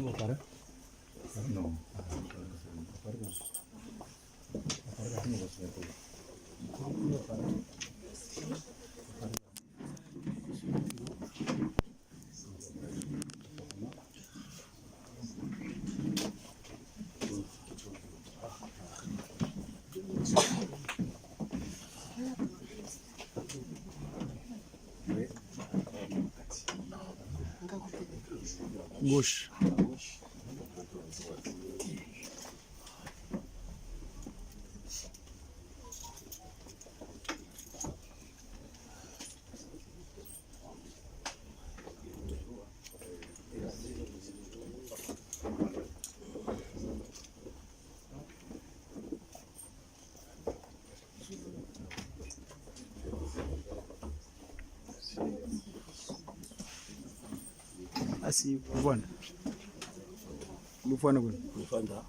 Mau para? No. Gauche. Asi Lufanda. Lufanda kweli. Lufanda.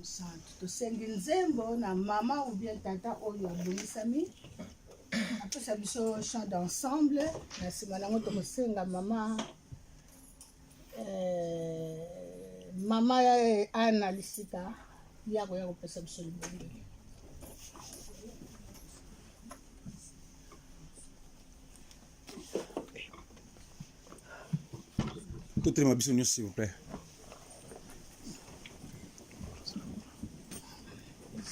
mosantu tosengi nzembo na mama ou bien tata oyo abomisami apesa biso chant d'ensemble na nsima nango tokosenga mama mama Ana Lisika yako ya kopesa biso libongi. Tout ma biso s'il vous plaît.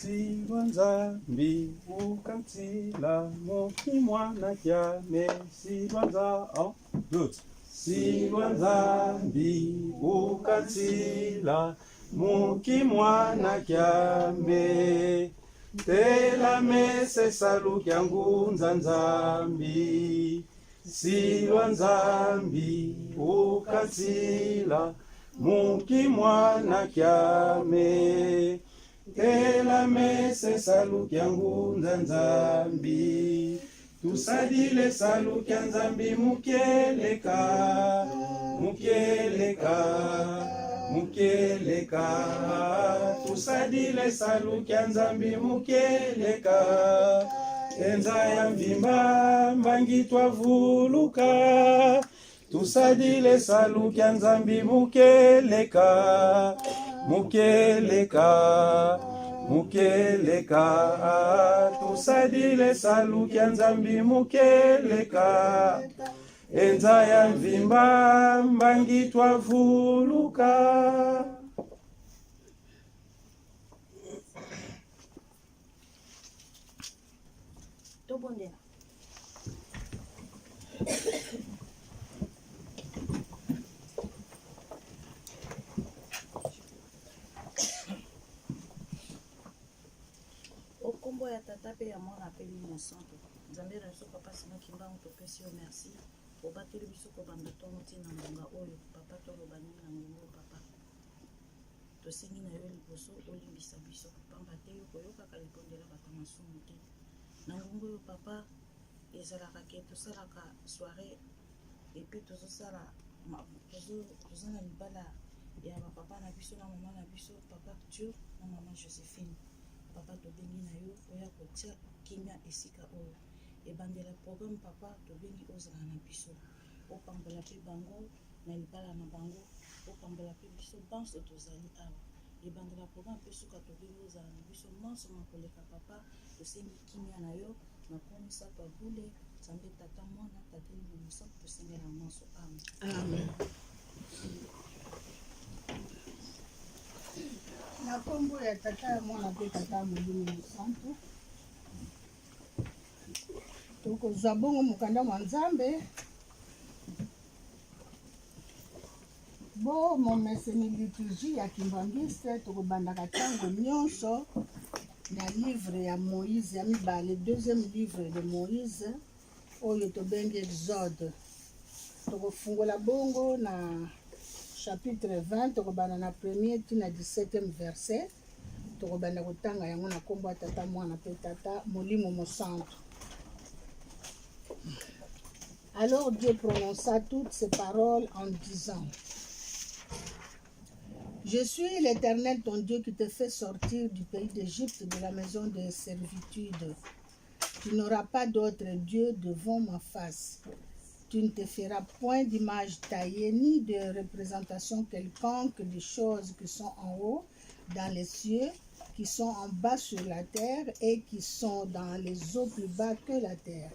Silwanzambi ukatila mokimwana kyame silwanza en doute. Silwanzambi ukatila mokimwana kyame tela mese salu kyangu nzanzambi. Silwanzambi ukatila mokimwana kyame tela mese salu kyangu nzanzambi. Tusadile salu kya nzambi mukeleka mukeleka mukeleka. Tusadile salu kya nzambi mukeleka. Enza ya mvimba mbangi twavuluka. Tusadile salu kya nzambi mukeleka mukeleka mukeleka. Tusadile salu kya nzambi mukeleka. Enza ya mvimba mbangi twavuluka. Tobondela. Okombo ya tata pe ya mwana apeli mosantu. Nzambe na biso papa sima kimbangu topesi yo merci. Obateli biso kobanda ntongo ntina ngonga oyo papa toloba nini na ngongo papa. Tosengi na yo liboso olimbisa biso pamba te yo koyokaka libondela bato masumu te. Na ngongo oyo papa ezalaka ke tosalaka soirée epe toza na libala ya bapapa na biso na mama na biso papa Arthur na mama Joséphine. Papa tobengi na yo oya kotia kimia esika oyo ebandela programme papa tobengi ozala na biso opambola mpe bango na libala na bango opambola mpe biso banso tozali awa ebandela programme mpe suka tobengi ozala na biso manso na koleka papa tosengi kimia na yo na komisa babule nzambe tata mwana tateli mosantu tosengela manso amen. Amen. Na kombo ya tata ya mwana mpe tata ya molimo mosantu tokozwa bongo mokanda mwa nzambe bo momeseni liturgie ya kimbangiste tokobandaka ntango nyonso na livre ya Moïse ya mibale deuxième livre de Moïse oyo tobengi Exode. Tokofungola bongo na chapitre 20 tokobanda na premier tina 17e verset tokobanda kotanga yango na kombo ya tata mwana mpe tata molimo mosantu. Alors Dieu prononça toutes ces paroles en disant: Je suis l'Éternel ton Dieu qui te fait sortir du pays d'Égypte, de la maison de servitude. Tu n'auras pas d'autre Dieu devant ma face. Tu ne te feras point d'image taillée ni de représentation quelconque des choses qui sont en haut dans les cieux, qui sont en bas sur la terre et qui sont dans les eaux plus bas que la terre.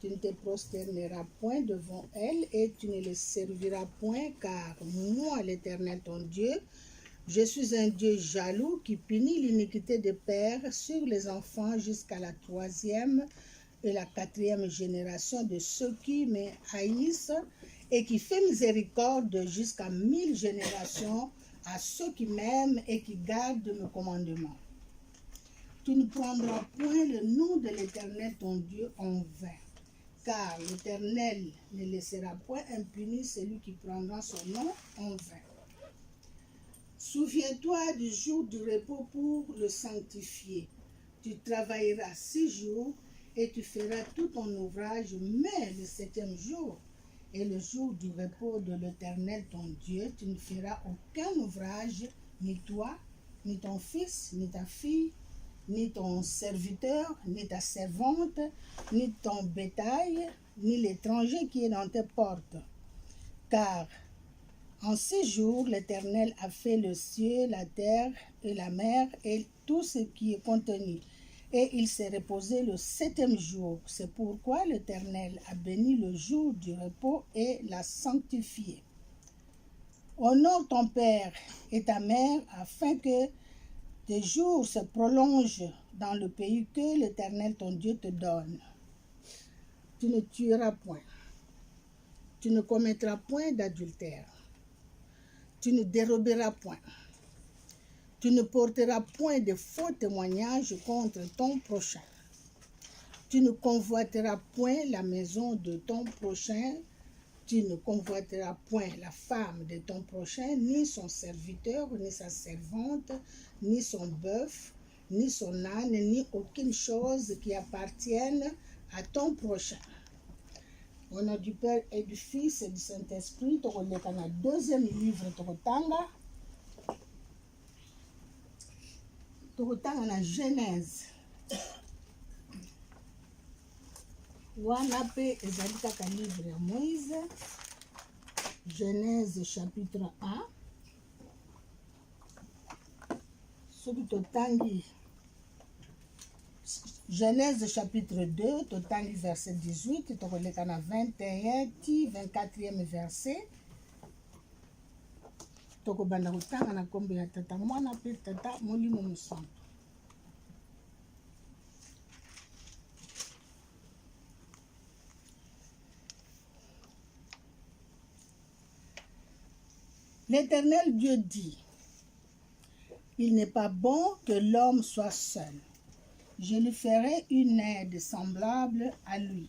Tu ne te prosterneras point devant elles et tu ne les serviras point, car moi, l'Éternel ton Dieu, je suis un Dieu jaloux qui punit l'iniquité des pères sur les enfants jusqu'à la 3e et la 4e génération de ceux qui me haïssent et qui fait miséricorde jusqu'à 1000 générations à ceux qui m'aiment et qui gardent mes commandements. Tu ne prendras point le nom de l'Éternel ton Dieu en vain, car l'Éternel ne laissera point impuni celui qui prendra son nom en vain. Souviens-toi du jour du repos pour le sanctifier. Tu travailleras 6 jours et tu feras tout ton ouvrage, mais le 7e jour est le jour du repos de l'Éternel ton Dieu. Tu ne feras aucun ouvrage, ni toi, ni ton fils, ni ta fille, ni ton serviteur, ni ta servante, ni ton bétail, ni l'étranger qui est dans tes portes. Car en 6 jours, l'Éternel a fait le ciel, la terre et la mer et tout ce qui est contenu. Et il s'est reposé le 7e jour. C'est pourquoi l'Éternel a béni le jour du repos et l'a sanctifié. Honore ton père et ta mère afin que tes jours se prolongent dans le pays que l'Éternel ton Dieu te donne. Tu ne tueras point. Tu ne commettras point d'adultère. Tu ne déroberas point. Tu ne porteras point de faux témoignages contre ton prochain. Tu ne convoiteras point la maison de ton prochain. Tu ne convoiteras point la femme de ton prochain, ni son serviteur, ni sa servante, ni son bœuf, ni son âne, ni aucune chose qui appartienne à ton prochain. Au nom du Père et du Fils et du Saint-Esprit, tu relèves dans le 2e livre, tu retanga na Genèse. Wana pe ezali kaka livre ya Moïse. Genèse chapitre 1. Soki totangi Genèse chapitre 2, totangi verset 18, tokoleka na 21 ti 24e verset. Tokobanda kotanga na kombo ya tata mwana pe tata molimo mosantu. L'Éternel Dieu dit, il n'est pas bon que l'homme soit seul. Je lui ferai une aide semblable à lui.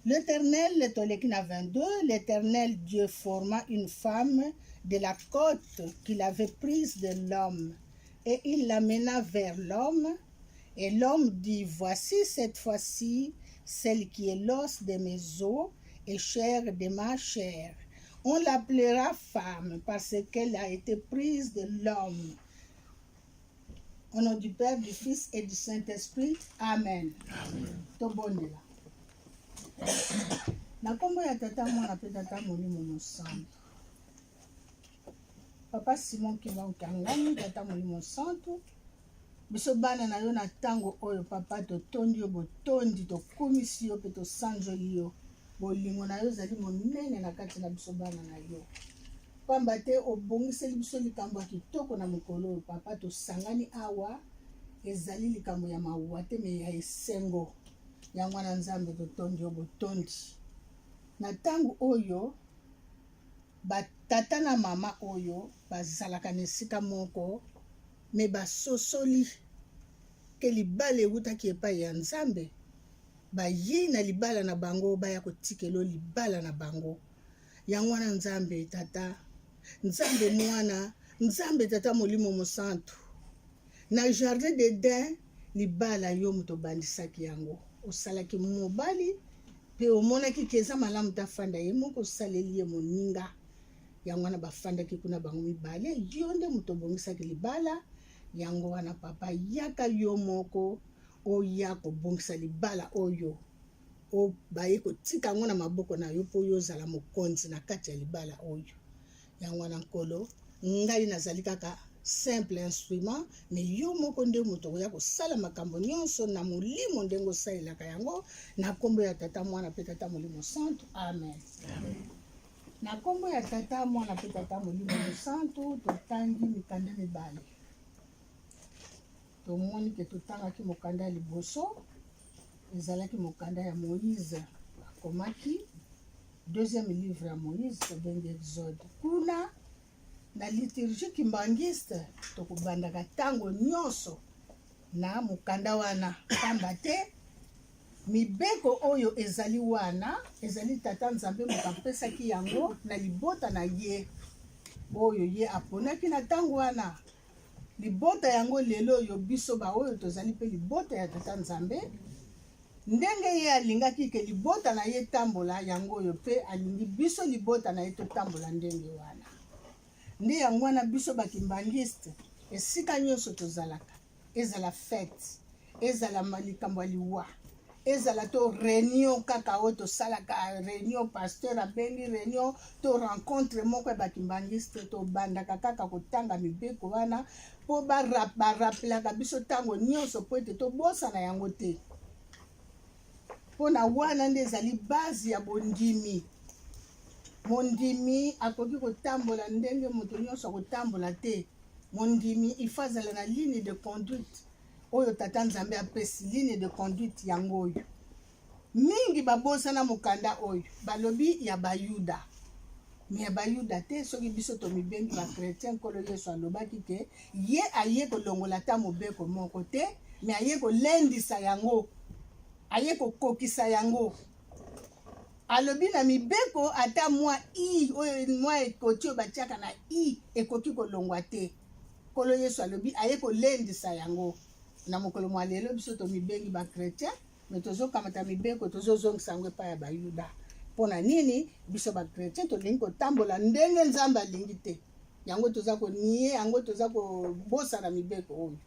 L'Éternel, le Tolekina 22, l'Éternel Dieu forma une femme de la côte qu'il avait prise de l'homme, et il l'amena vers l'homme, et l'homme dit, voici cette fois-ci celle qui est l'os de mes os et chair de ma chair. On l'appellera femme parce qu'elle a été prise de l'homme. Au nom du Père, du Fils et du Saint-Esprit. Amen. Tobonela. Na kombo ya tata mwana pe tata molimo mosantu. Papa Simon Kimba Ukangani, tata molimo mosantu. Biso bana na yo na tango oyo papa totondi yo botondi tokumisi yo pe tosanjoli yo. Bolingo na yo zali monene na kati na biso bana na yo. Pamba te obongiseli biso likambo ya kitoko na mokolo oyo papa tosangani awa ezali likambo ya mawa te me ya esengo ya mwana Nzambe totondi yo botondi. Na tango oyo batata na mama oyo bazalaka na esika moko me basosoli ke libala eutaki epai ya Nzambe bayi na libala na bango baya kotikelo libala na bango. Yango wana Nzambe tata, Nzambe mwana, Nzambe tata molimo mosantu. Na jardin d'Eden libala yo moto bandisaki yango. Osalaki mobali pe omonaki keza malamu tafanda ye moko saleli ye moninga. Yango wana bafandaki kuna bango mibale yo nde moto bongisaki libala. Yango wana papa yaka yo moko oya kobongisa libala oyo o baye kotika ngo na maboko na yo po yo zala mokonzi na kati ya libala oyo. Yango wana nkolo ngai nazali kaka simple instrument me yo moko nde moto oya kosala makambo nyonso na molimo ndengo salelaka yango na kombo ya tata mwana pe tata molimo santu. Amen. Amen. Na kombo ya tata mwana pe tata molimo santu totangi mikanda mibale. Tomoni ke totangaki mokanda ya liboso ezalaki mokanda ya Moïse akomaki 2e livre ya Moïse tobengi Exode. Kuna na liturgie kimbangiste tokobandaka tango nyonso na mokanda wana pamba te mibeko oyo ezali wana ezali tata Nzambe moto apesaki yango na libota na ye oyo ye aponaki na tango wana. Libota yango lelo oyo biso ba oyo tozali pe libota ya tata Nzambe ndenge ye alingaki ke libota na ye tambola yango oyo pe alingi biso libota na ye totambola ndenge wana. nde yango wana biso bakimbangiste esika nyonso tozalaka ezala fete ezala likambo ya liwa ezala to réunion kaka oyo tosalaka réunion pasteur abengi réunion to rencontre moko ya bakimbangiste tobandaka kaka kotanga mibeko wana mpo barapelaka biso ntango nyonso mpo ete tobosana yango te mpona wana nde ezali base ya bondimi mondimi akoki kotambola ndenge moto nyonso akotambola te mondimi ifo azala na ligne de conduite oyo tata nzambe apesi ligne de conduite yango oyo mingi babosana mokanda oyo balobi ya bayuda me ya bayuda te soki biso tomibengi bakretien nkolo yesu alobaki ke ye aye kolongola ta mobeko moko te me aye kolendisa yango aye kokokisa yango alobi na mibeko ata mwa i oyo mwa ekoti oyo batiaka na i ekoki kolongwa te nkolo yesu alobi aye kolendisa yango na mokolo mwa lelo biso tomibengi bakretien me tozokamata mibeko tozozongisa yango epai ya bayuda mpona nini biso bakretien tolingi kotambola ndenge nzambe alingi te yango toza konie yango toza kobosana mibeko oyo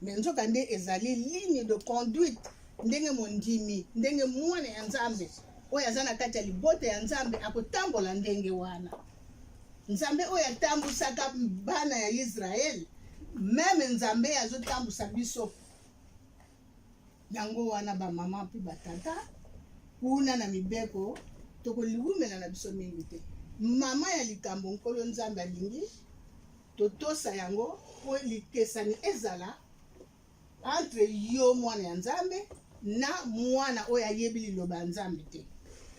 me nzoka nde ezali ligne de conduite ndenge mondimi ndenge mwana ya nzambe oyo aza na kati ya libota ya nzambe akotambola ndenge wana nzambe oyo atambusaka bana ya israele meme nzambe azotambusa biso yango wana bamama mpe batata kuna na mibeko tokoliwumela na biso mingi te mama ya likambo nkolo nzambe alingi totosa yango mpo likesani ezala entre yo mwana ya nzambe na mwana oyo ayebi liloba ya nzambe te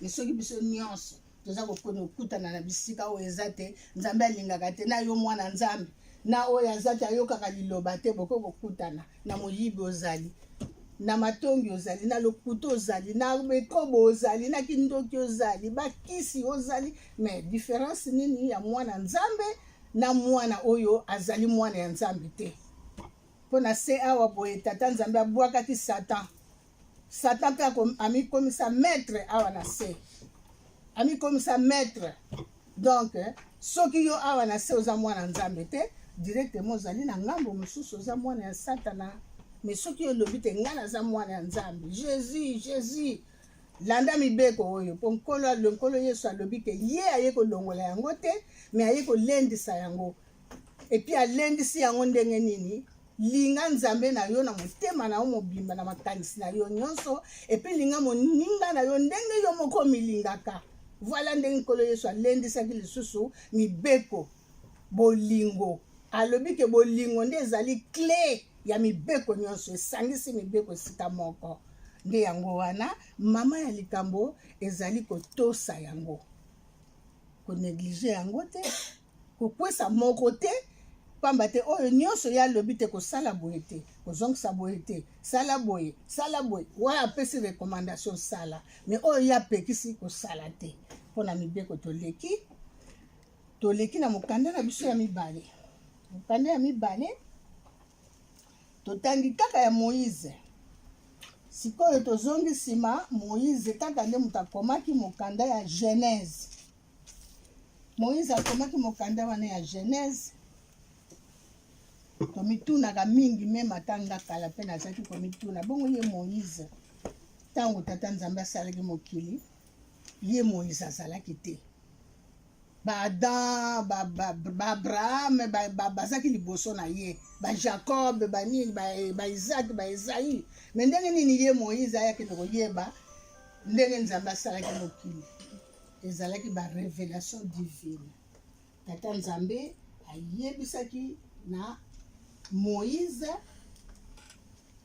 me soki biso nyonso toza kokona okutana na bisika oyo eza te nzambe alingaka te na yo mwana nzambe na oyo aza te ayokaka liloba te bokoki kokutana na moyibi ozali na matongi ozali na lokuta ozali na bekobo ozali na kindoki ozali bakisi ozali me différence nini ya mwana nzambe na mwana oyo azali mwana ya nzambe te mpona se awa boye tata nzambe abwakaki satan mpe amikomisa maître awa na se amikomisa maître donc soki yo awa na se oza mwana nzambe te directement ozali na ngambo mosusu oza mwana ya satana me soki olobi te ngai naza mwana ya nzambe jésus landa mibeko oyo mpo nkolo yesu alobi ke ye aye kolongola yango te me aye kolendisa yango epuis alendisi yango ndenge nini linga nzambe na yo na motema na yo mobimba na makanisi na yo nyonso epuis linga moninga na yo ndenge yo moko milingaka voilà ndenge nkolo yesu alendisaki lisusu mibeko bolingo alobi ke bolingo nde ezali clé ya mibeko nyonso esangisi mibeko esika moko nde yango wana mama ya likambo ezali kotosa yango koneglige yango te kokwesa moko te pamba te oyo nyonso ye alobi te kosala boye te kozongisa boye te sala boye oyo apesi recommandation sala me oyo ye apekisi kosala te mpona mibeko toleki na mokanda na biso ya mibale mokanda ya mibale totangi kaka ya Moïse sikoyo tozongi nsima Moïse kaka nde moto akomaki mokanda ya Genèse Moïse akomaki mokanda wana ya Genèse tomitunaka mingi meme atanga kala mpe nazalaki komituna bongo ye Moïse ntango tata nzambe asalaki mokili ye Moïse azalaki te baadan baabraham bazalaki liboso na ye bajacob banini baisaki baezai me ndenge nini ye Moïse ayaki koyeba ndenge nzambe asalaki mokili ezalaki barévélation divine tata nzambe ayebisaki na Moïse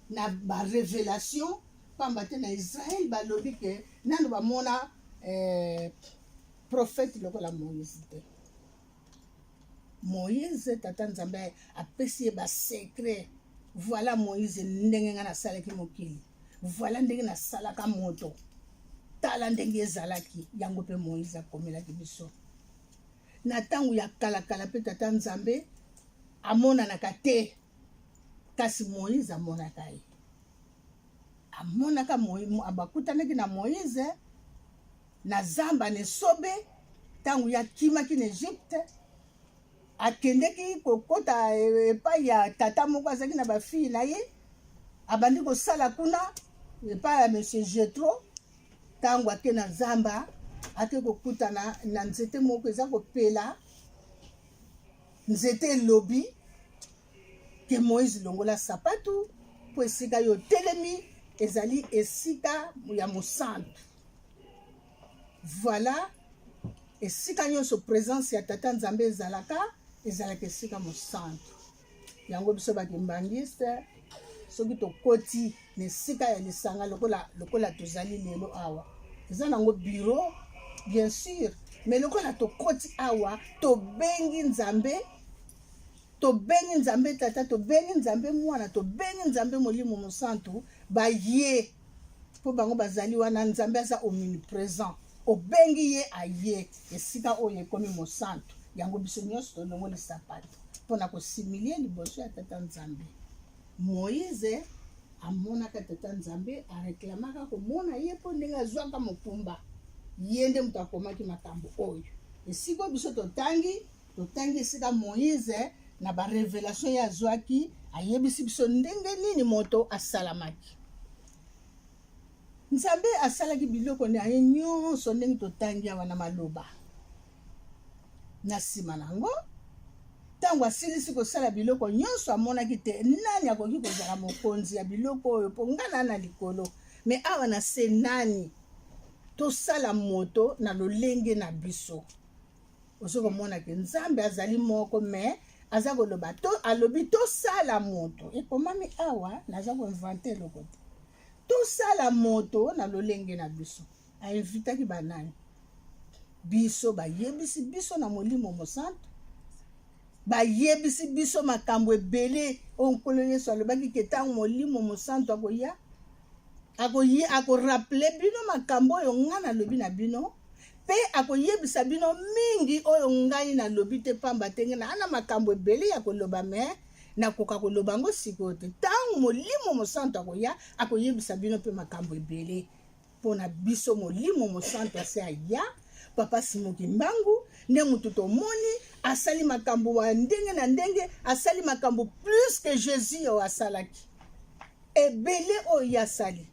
na barévélation pamba te na Israël balobi ke nano bamona prophète lokola Moïse te Moïse tata nzambe apesi ye basekret voilà Moïse ndenge nga nasalaki mokili voilà ndenge nasalaka moto tala ndenge ezalaki yango mpe Moïse akomelaki biso na ntango ya kalakala mpe tata nzambe amonanaka te kasi Moïse amonaka ye amonaka abakutanaki na Moïse na zamba na esobe ntango ya kimaki na Egypte akendeki kokota epai ya tata moko azalaki na bafille na ye abandi kosala kuna epai ya monsieur Jetro ntango ake na zamba ake kokutana na nzete moko eza kopela nzete elobi ke Moïse longola sapatu po esika yo telemi ezali esika ya mosantu. Voilà esika nyonso présence ya tata nzambe ezalaka esika mosantu. Yango biso bakimbangiste soki tokoti na esika ya lisanga lokola tozali lelo awa eza nango bureau bien sûr, mais lokola tokoti awa tobengi nzambe tata, tobengi nzambe mwana, tobengi nzambe molimo mosantu baye po bango bazali wana nzambe aza omniprésent. Obengi ye aye esika oyo ekomi mosantu. Yango biso nyonso tolongoli sapatu mpona kosimilie liboso ya tata nzambe. Moïse amonaka tata nzambe areklamaka komona ye mpo ndenge azwaka mokumba ye nde moto akomaki makambo oyo. Esika biso totangi esika Moïse na barevelation ye azwaki ayebisi biso ndenge nini moto asalamaki. Nzambe asalaki biloko na ye nyonso ndenge totangi awa na maloba. Na nsima nango ntango asilisi kosala biloko nyonso amonaki te nani akoki kozala mokonzi ya biloko oyo mpo ngana na likolo. Me awa na se nani tosala moto na lolenge na biso. Ozo komona ke nzambe azali moko me aza koloba alobi tosala moto. Ekomami awa naza koinvente eloko te. Tosala moto na lolenge na biso. Ainvitaki banani biso bayebisi biso na molimo mosantu. Bayebisi biso makambo ebele onkolo Yesu alobaki ke ntango molimo mosantu akoya akoraple bino makambo oyo nga nalobi na bino mpe akoyebisa bino mingi oyo ngai nalobi te pamba tenge na ana makambo ebele ya koloba me nakoka koloba ngo sikoyo te. Ntango molimo mosantu akoya akoyebisa bino mpe makambo ebele mpona biso molimo mosantu ase aya papa Simoki Mbangu nde mutu tomoni asali makambo wa ndenge na ndenge asali makambo plus que Jésus oyo asalaki ebele oyo asali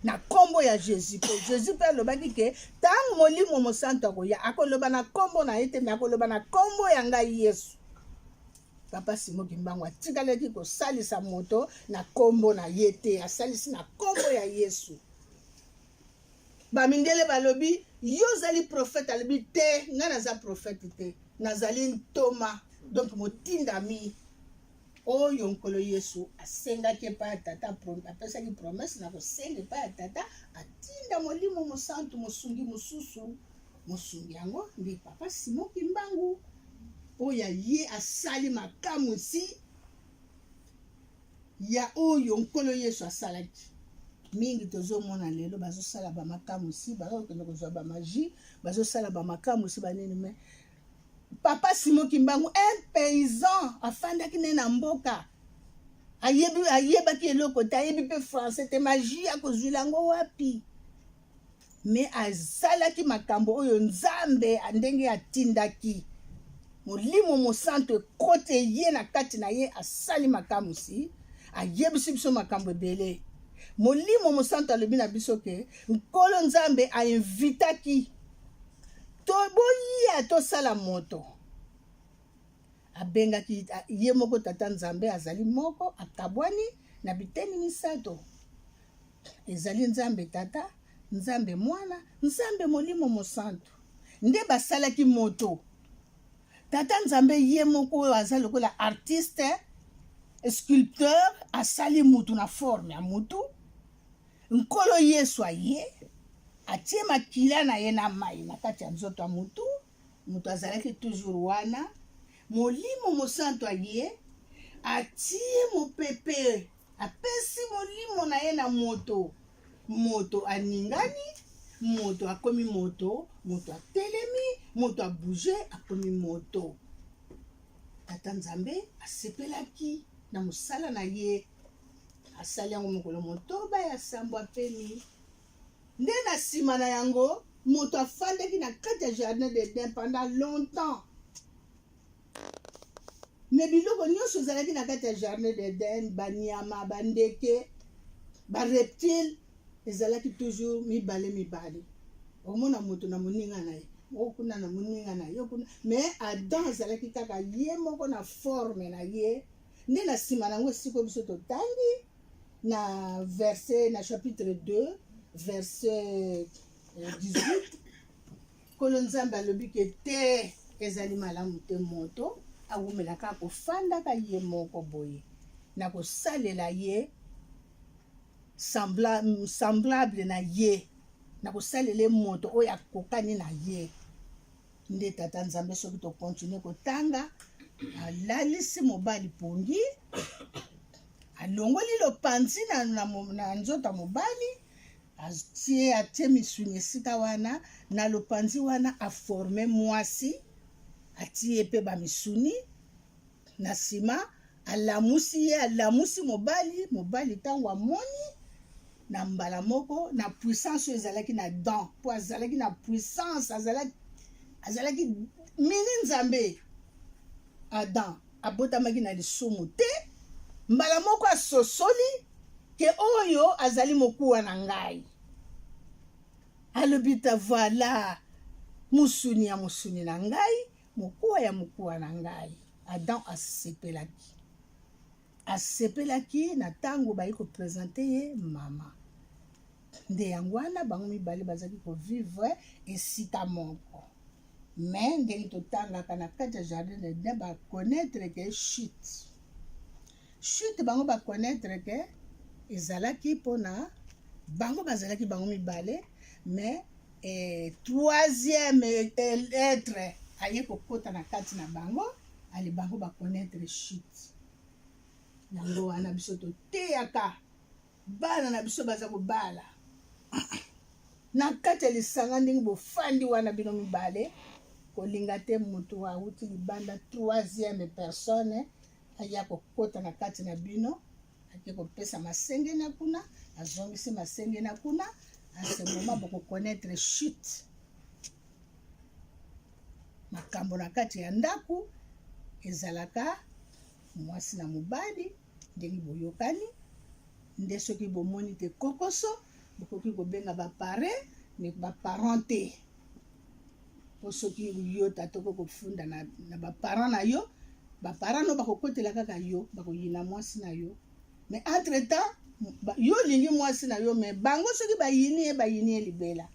na kombo ya Jésus. Po Jésus pe alobaki ke ntango molimo mosantu akoya akoloba na kombo na ye te me akoloba na kombo ya ngai Yesu. Papa Simoki Mbangu atikalaki kosalisa moto na kombo na ye te, asalisi na kombo ya Yesu. Bamindele balobi yo zali prophète alobi te nga naza prophète te nazali ntoma donc motindami oyo nkolo Yesu asengaki epai ya tata apesaki promesse na kosenga epai ya tata atinda molimo mosantu mosungi mosusu mosungi yango ndi papa Simoki Mbangu oyo ye asali makamusi ya oyo nkolo Yesu asalaki. Mingi tozomona lelo bazosala bamakamusi bazokende kozwa bamagie bazosala bamakamusi banini me papa Simoki Mbangu un paysan afandaki ne na mboka ayebaki eloko te ayebi mpe français te magie akozwila yango wapi me azalaki makambo oyo nzambe ndenge atindaki molimo mosantu ekote ye na kati na ye asali makamusi ayebisi biso makambo ebele. Molimo mosantu alobi na biso ke nkolo nzambe ainvitaki toboya tosala moto. Abengaki ye moko tata nzambe azali moko akabwani na biteni misato. Ezali nzambe tata, nzambe mwana, nzambe molimo mosantu. Nde basalaki moto. Tata nzambe ye moko oyo aza lokola artiste, sculpteur, asali mutu na forme ya mutu. Nkolo Yesu aye atie makila na ye na mai na kati ya nzoto ya mutu azalaki toujours wana. Molimo mosantu aye atie mopepe apesi molimo na ye na moto aningani, moto akomi moto atelemi, moto abouge akomi moto. Tata nzambe asepelaki na mosala na ye asali yango mokolo motoba ya sambo apemi. Nde na nsima na yango moto afandaki na kati ya jardin d'Eden pendant longtemps. mais biloko nyonso ezalaki na kati ya jardin d'Eden, banyama, bandeke, bareptile, ezalaki toujours mibale. Omona moto na moninga na ye, okuna na moninga na ye, mais Adam ezalaki kaka ye moko na forme na ye. Nde na nsima nango siko biso totangi na verset, na chapitre 2, verset 18, kolo Nzambe alobi ke te ezali malamu te moto awumelaka kofandaka ye moko boye na kosalela ye semblable na ye, na kosalela moto oyo akokani na ye. Nde tata Nzambe soki tokontinue kotanga, alalisi mobali pongi, alongoli lopanzi na nzoto ya mobali, atie misuni esika wana, na lopanzi wana aforme mwasi, atie pe bamisuni, na nsima alamusi mobali ntango amoni na mbala moko na puissance ezalaki na dan, po azalaki na puissance, azalaki mini Nzambe. Adam abotamaki na lisumu te, mbala moko asosoli ke oyo azali mokuwa na ngai, alobi ta voilà musuni ya musuni na ngai, mokuwa ya mokuwa na ngai. Adam asepelaki na ntango bayi kopresente ye mama. Nde yango wana bango mibale bazalaki kovivre esika moko. Mais ndenge totangaka na kati ya jardin d'Eden bakonetre ke chute bango bakonetre ke ezalaki mpona bango bazalaki bango mibale, mais troisième être aye kokota na kati na bango, ali bango bakonetre chute. Yango wana biso toteyaka bana na biso baza kobala na kati ya lisanga ndenge bofandi wana bino mibale, kolinga te moto awuti libanda troisième personne aya kokota na kati na bino, ake kopesa masenge na kuna, azongisi masenge na kuna, à ce moment bokokonetre chute. Makambo na kati ya ndako ezalaka mwasi na mobali ndenge boyokani, nde soki bomoni te kokoso bokoki kobenga bapare me baparent te. Po soki yo tatoko kofunda na baparent na yo, baparent no bakokotela kaka yo, bakoyina mwasi na yo. Mais entre temps yo lingi mwasi na yo, me bango soki bayini ye libela,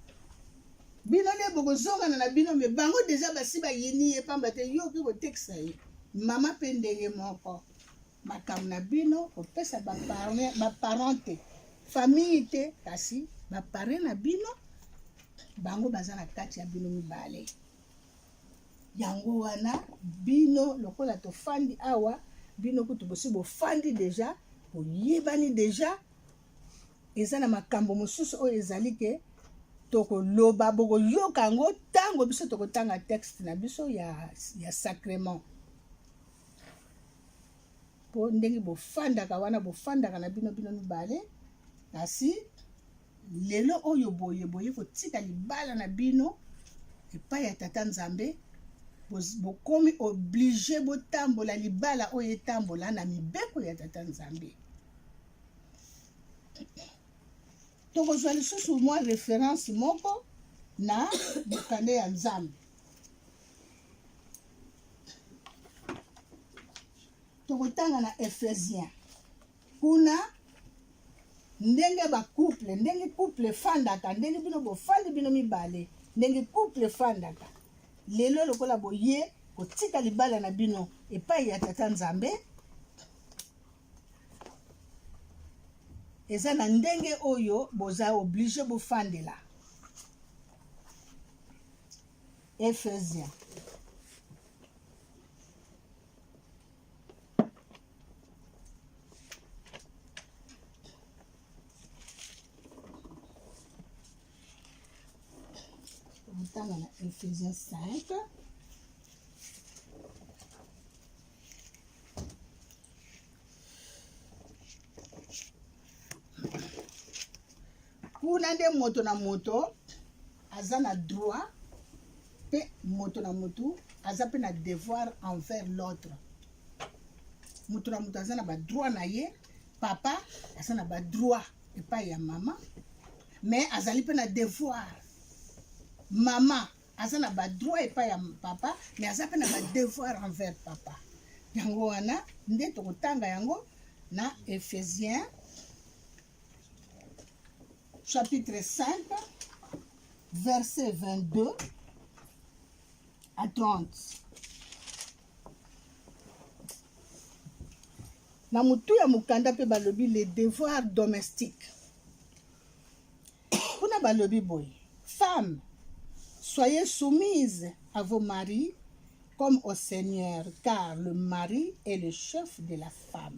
bino nde bokozongana na bino, me bango deja basi bayini ye, pamba te yo oki kotekisa ye mama mpe ndenge moko. Makambo na bino kopesa baparent te, famille te, kasi bapare na bino bango baza na kati ya bino mibale. Yango wana bino lokola tofandi awa, bino kutu bosi bofandi deja, boyebani deja, eza na makambo mosusu oyo ezali ke tokoloba bokoyoka yango ntango biso tokotanga texte na biso ya sacrement. Po ndenge bofandaka wana, bofandaka na bino mibale, kasi lelo oyo boye kotika libala na bino epai ya tata Nzambe, bokomi oblige botambola libala oyo etambola na mibeko ya tata Nzambe. Tokozwa lisusu mwa référence moko na bokande ya Nzambe. Tokotanga na Ephésien kuna ndenge ba couple, ndenge couple fandaka, ndenge bino bofandi bino mibale, ndenge couple fandaka. Lelo lokola boye kotika libala na bino epai ya tata Nzambe, eza na ndenge oyo boza oblige bofandela. Ephésien dans Ephésiens 5. Kuna nde moto na moto aza na droit, pe moto na moto aza pe na devoir envers l'autre. mutu na mutu aza na ba droit na ye, papa aza na ba droit epai ya mama, mais azali pe na devoir. Mama aza na ba droit epai ya papa, mais aza pe na ba devoir envers papa. Yango wana nde tokotanga yango na Ephésiens chapitre 5 verset 22 à 30. Na mutu ya mukanda pe balobi les devoirs domestiques. Kuna balobi boy, femmes, soyez soumises à vos maris comme au Seigneur, car le mari est le chef de la femme,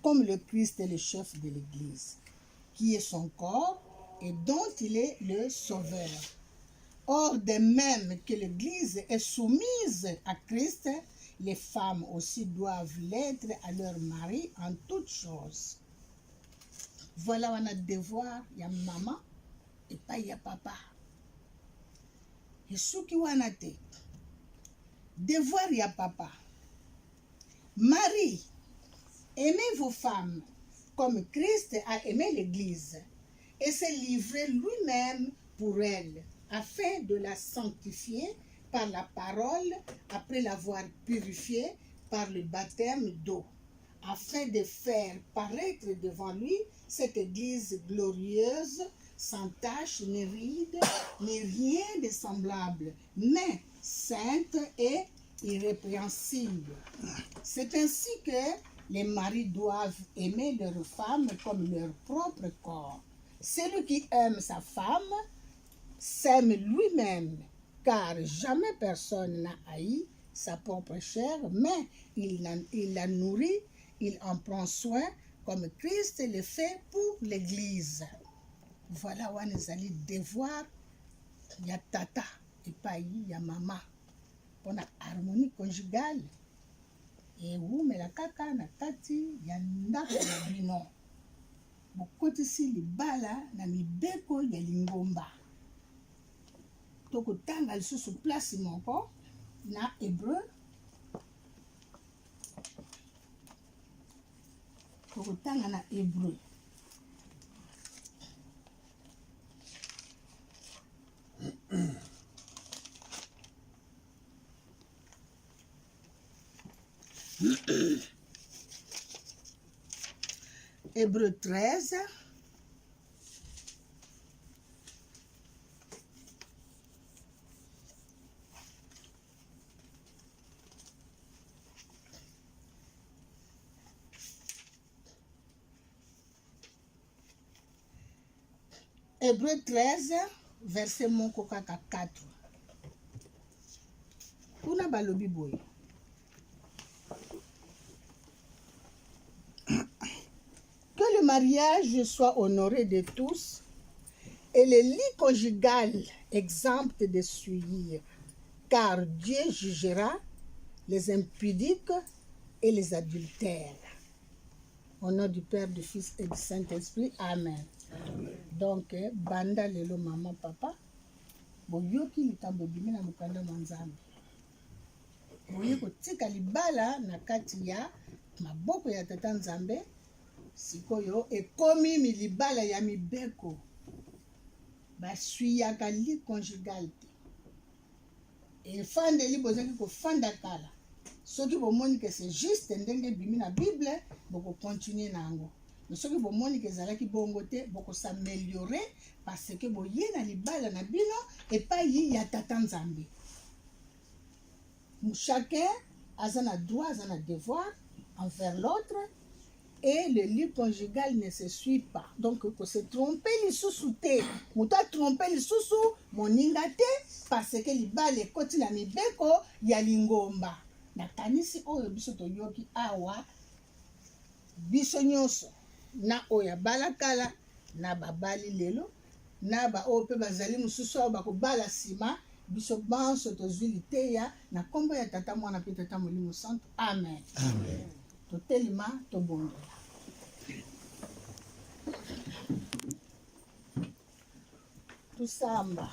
comme le Christ est le chef de l'Église, qui est son corps et dont il est le sauveur. Or, de même que l'Église est soumise à Christ, les femmes aussi doivent l'être à leur mari en toutes choses. Voilà, on a devoir, il y a maman et pas il y a papa. Et ce qui on a été, devoir, il y a papa. Marie, aimez vos femmes comme Christ a aimé l'Église et s'est livré lui-même pour elle, afin de la sanctifier par la parole, après l'avoir purifiée par le baptême d'eau, afin de faire paraître devant lui cette Église glorieuse, sans tache, ni ride, ni rien de semblable, mais sainte et irrépréhensible. C'est ainsi que les maris doivent aimer leurs femmes comme leur propre corps. Celui qui aime sa femme s'aime lui-même, car jamais personne n'a haï sa propre chair, mais il la nourrit, il en prend soin, comme Christ le fait pour l'Église. Voilà où nous allons devoir, il y a tata et pas il y a maman. On a harmonie conjugale. Et où mais la kaka na kati ya ndako na bino. Bokotisi libala na mibeko ya lingomba. Tokotanga lisusu place moko na Hébreu. Tokotanga na Hébreu. Hébreu 13. Hébreu 13, verset moko kaka 4. Kuna balobi boye. Que le mariage soit honoré de tous et le lit conjugal exempt de souillure, car Dieu jugera les impudiques et les adultères. Au nom du Père, du Fils et du Saint-Esprit. Amen. Donc, banda lelo maman papa, boyoki likambo bimi na mukanda mwanzambe. Boye kotika libala na kati ya maboko ya tata nzambe, sikoyo ekomi milibala ya mibeko. Basuyaka li conjugal te. Efandeli bozaki kofanda kala. Soki bomoni que c'est juste ndenge bimi na Bible, boko continuer nango. Mais soki bomoni que ezalaki bongo te, boko s'améliorer parce que boye na libala na bino et pas yi ya tata nzambe. Chacun a un droit, a un devoir envers l'autre et le lit conjugal ne se suit pas. Donc, il faut se tromper les sous-soutés. On t'a trompé les sous-sous, mon ingate, parce que les balles, les côtés, la mibeko, ya lingomba. Na kanisi oyo biso toyoki awa, biso nyonso, na oya balakala, na babali lelo, na ba ope bazali mususu awa bako bala sima, biso banso tozwi liteya, na kombo ya tata mwana pe tata molimo santo. Amen. Amen. Totelima tobongola. Tusamba.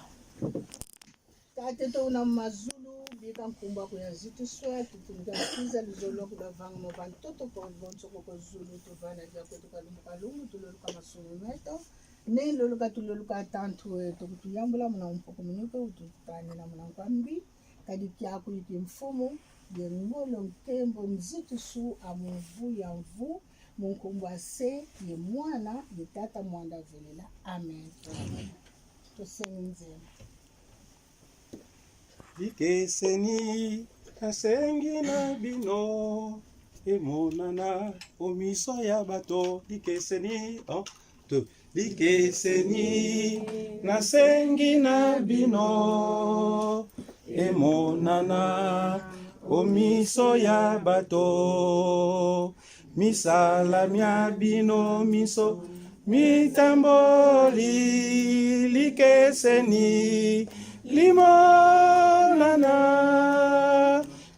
Tate to na mazulu bika nkumba kuyazitu swati tunikasiza lizoloku lavanga movantoto kwa vontsoko kwa zulu tuvana dia kwetu kalungu tuloluka masumeto ne loluka tuloluka tantu wetu kutuyambula muna umpoko mnyuke ututani na muna nkwambi kadi kiaku yiki mfumu ye ngolo mtembo mzitu su amuvu ya mvu munkumbwa se ye mwana ye tata mwanda velela amen tusenze Likeseni nasengi na bino emonana omiso ya bato likeseni likeseni nasengi na bino emonana omiso ya bato misala mya bino miso mitamboli likeseni limonana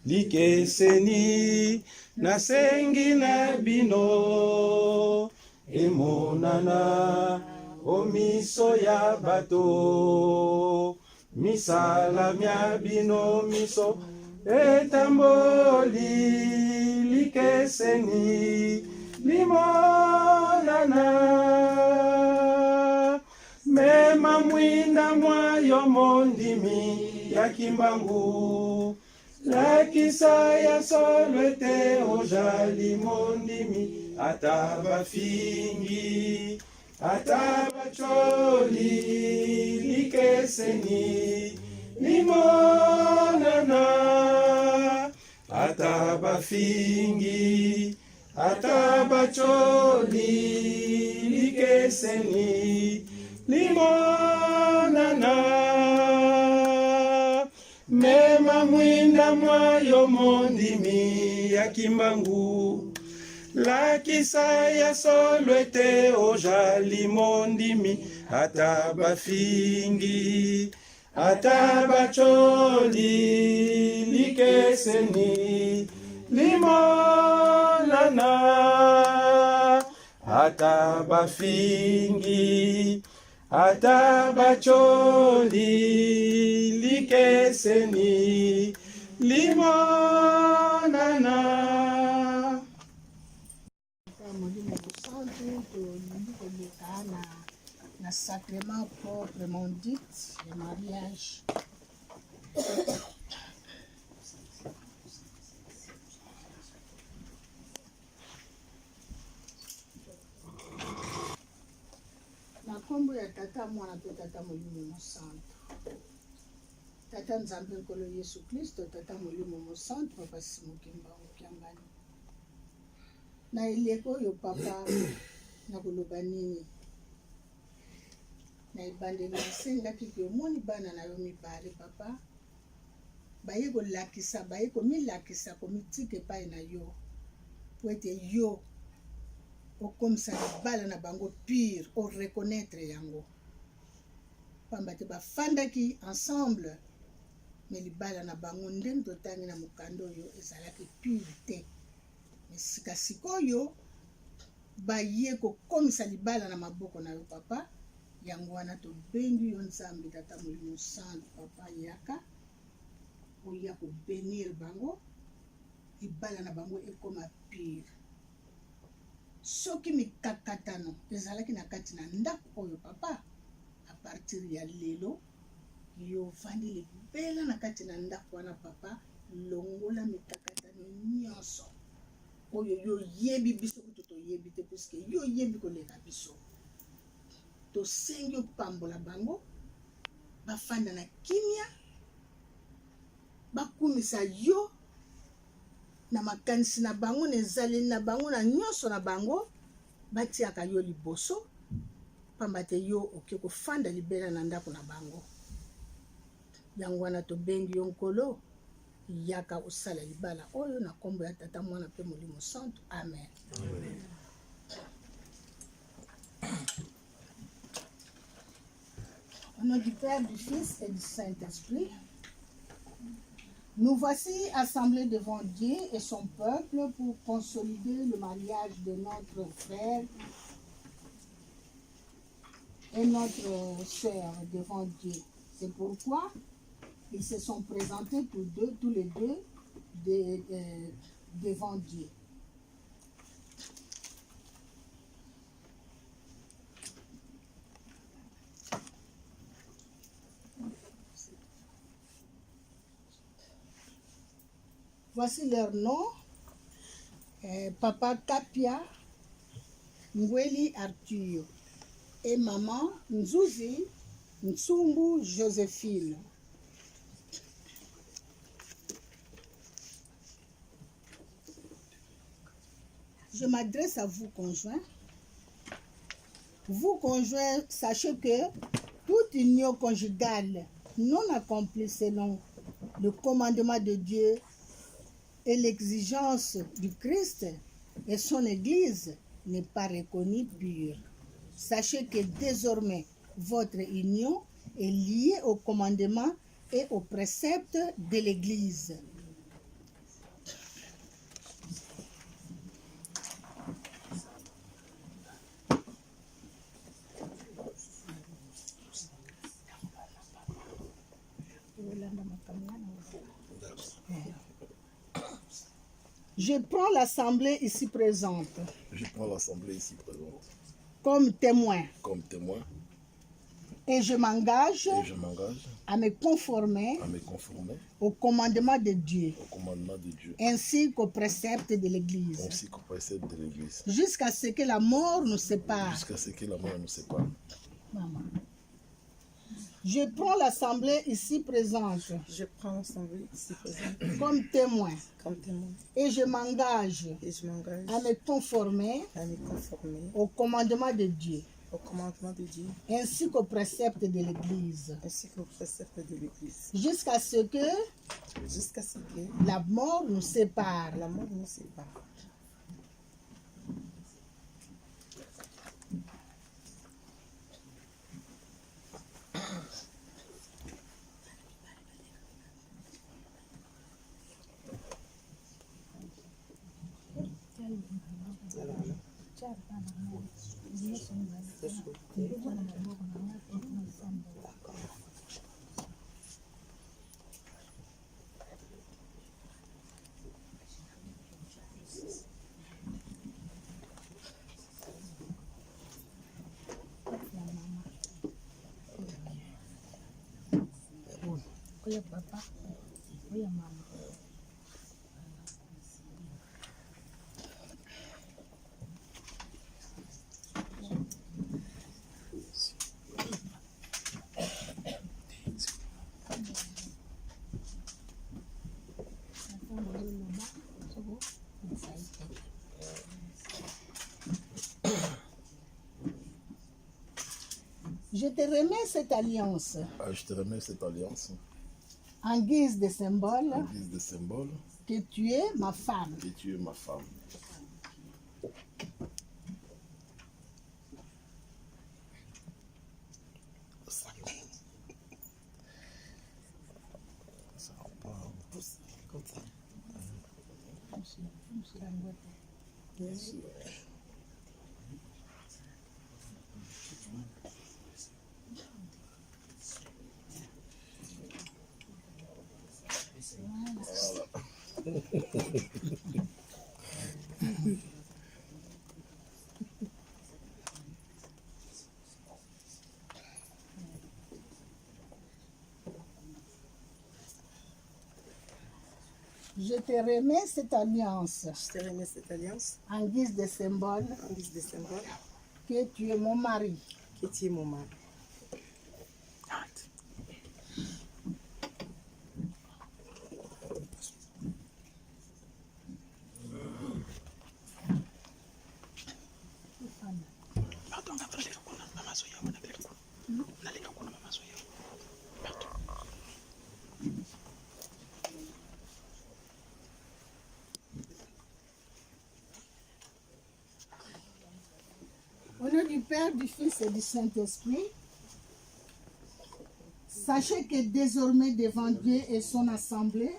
likeseni nasengi na bino emonana omiso ya bato misala mya bino miso etamboli likeseni limonana mema mwinda mwayo mondimi ya kimbangu lakisa ya solwete ojali mondimi ata bafingi ata bacholi likeseni limonana ata bafingi ata bacholi likeseni limonana mema mwinda mwayo mondimi ya kimbangu lakisa ya solwete ojali mondimi ata bafingi ata bacholi likeseni limonana ata bafingi ata bacholi likeseni limonana. Molimo Santo tolingi koleka na sacrement proprement dit le mariage. Na kombo ya tata mwana pe tata molimo mosantu tata nzambe nkolo yesu kristo tata molimo mosantu papa simokimba okiangani na eleko oyo papa na koloba nini na ebandeli nasengaki ke omoni bana na yo mibale papa baye kolakisa baye komilakisa komitika epai na yo po ete yo okomisa libala na bango pire oreconnaître yango pamba te bafandaki ensemble me libala na bango ndenge totangi na mokanda oyo ezalaki pire te me sikasikoyo baye kokomisa libala na maboko na yo papa yango wana tobengi yo nzambe tata molimo santu papa yaka oya kobenir bango libala na bango ekoma pire soki mikakatano ezalaki na kati na ndako oyo papa a partir ya lelo yo vandi libela na kati na ndako wana papa longola mikakatano nyonso oyo yo yebi biso kutu toyebi te puisque yo yebi koleka biso tosengi opambola bango bafanda na kimia bakumisa yo na makanisi na bango na ezaleli na bango na nyonso na bango batiaka yo liboso pamba te yo oke kofanda libela na ndako na bango yango wana tobengi yo nkolo yaka osala libala oyo na kombo ya tata mwana mpe molimo santu amen, amen. Au nom du Père, du Fils et du Saint-Esprit, nous voici assemblés devant Dieu et son peuple pour consolider le mariage de notre frère et notre sœur devant Dieu. C'est pourquoi Ils se sont présentés tous les deux devant Dieu. Voici leur nom. Papa Kapia Ngweli Arthur et maman Nzuzi Nsumbu Joséphine. Je m'adresse à vous, conjoints. Vous, conjoints, sachez que toute union conjugale non accomplie selon le commandement de Dieu et l'exigence du Christ et son Église n'est pas reconnue pure. Sachez que désormais, votre union est liée au commandement et aux préceptes de l'Église. Je prends l'assemblée ici présente. Je prends l'assemblée ici présente comme témoin. Comme témoin. Et je m'engage à me conformer au commandement de Dieu. Ainsi qu'aux préceptes de l'Église. Jusqu'à ce que la mort nous sépare. Maman. Je prends l'assemblée ici présente. Je prends l'assemblée ici présente comme témoin. Et je m'engage à me conformer au commandement de Dieu. Ainsi qu'aux préceptes de l'Église. Jusqu'à ce que la mort nous sépare. Oya papa, oya mama. Je te remets cette alliance. Je te remets cette alliance. En guise de symbole. Que tu es ma femme. Que tu es ma femme. Je te remets cette alliance. Je te remets cette alliance. En guise de symbole. En guise de symbole. Que tu es mon mari. Que tu es mon mari. Au nom du Père, du Fils et du Saint-Esprit, sachez que désormais devant Dieu et son assemblée,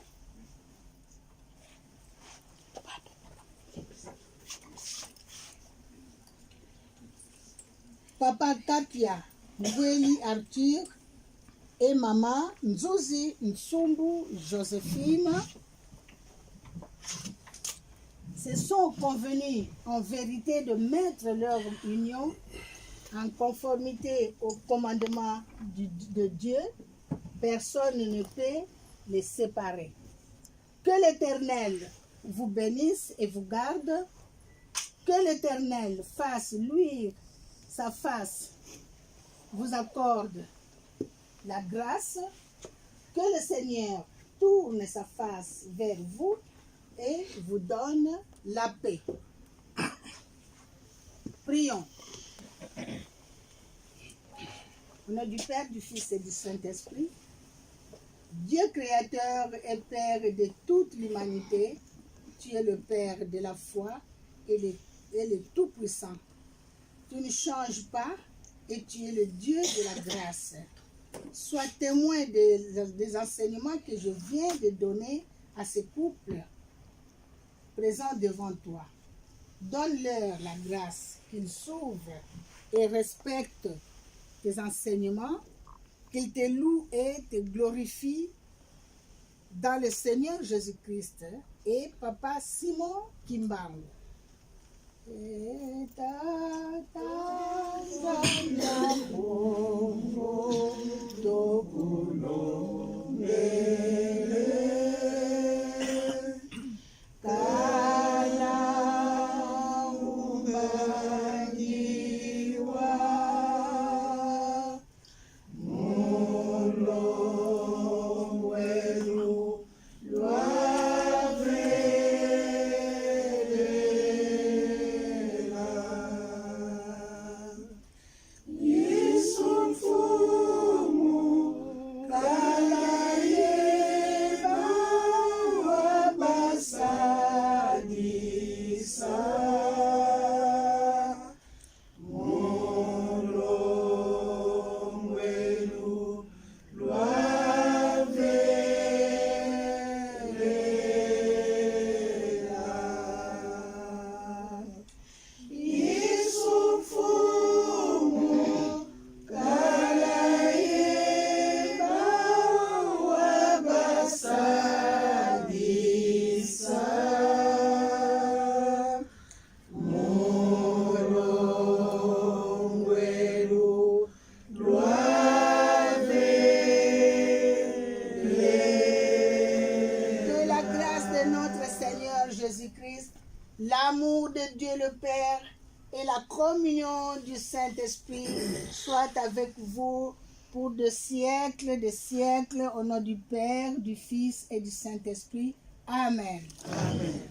Papa Kapia Ngweli Arthur et maman Nzuzi Nsumbu Joséphine se sont convenus en vérité de mettre leur union en conformité au commandement de Dieu. Personne ne peut les séparer. Que l'Éternel vous bénisse et vous garde. Que l'Éternel fasse luire sa face, vous accorde la grâce. Que le Seigneur tourne sa face vers vous et vous donne la paix. Prions. Au nom du Père, du Fils et du Saint-Esprit, Dieu créateur et Père de toute l'humanité, tu es le Père de la foi et le Tout-Puissant. Tu ne changes pas et tu es le Dieu de la grâce. Sois témoin des enseignements que je viens de donner à ces couples présents devant toi. Donne-leur la grâce qu'ils s'ouvrent et respectent tes enseignements, qu'ils te louent et te glorifient dans le Seigneur Jésus-Christ et Papa Simon Kimbangu. L'amour de Dieu le Père et la communion du Saint-Esprit soient avec vous pour de siècles, au nom du Père, du Fils et du Saint-Esprit. Amen. Amen.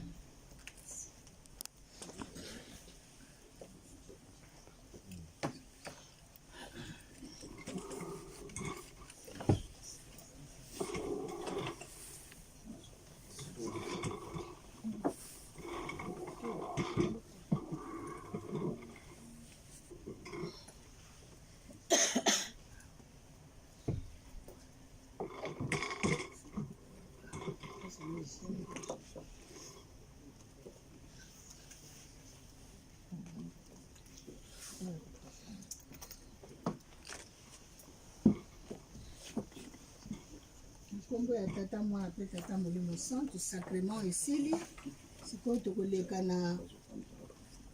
Kombo ya tata mwana pe tata molimo santo sacrement esili sikoyo tokoleka na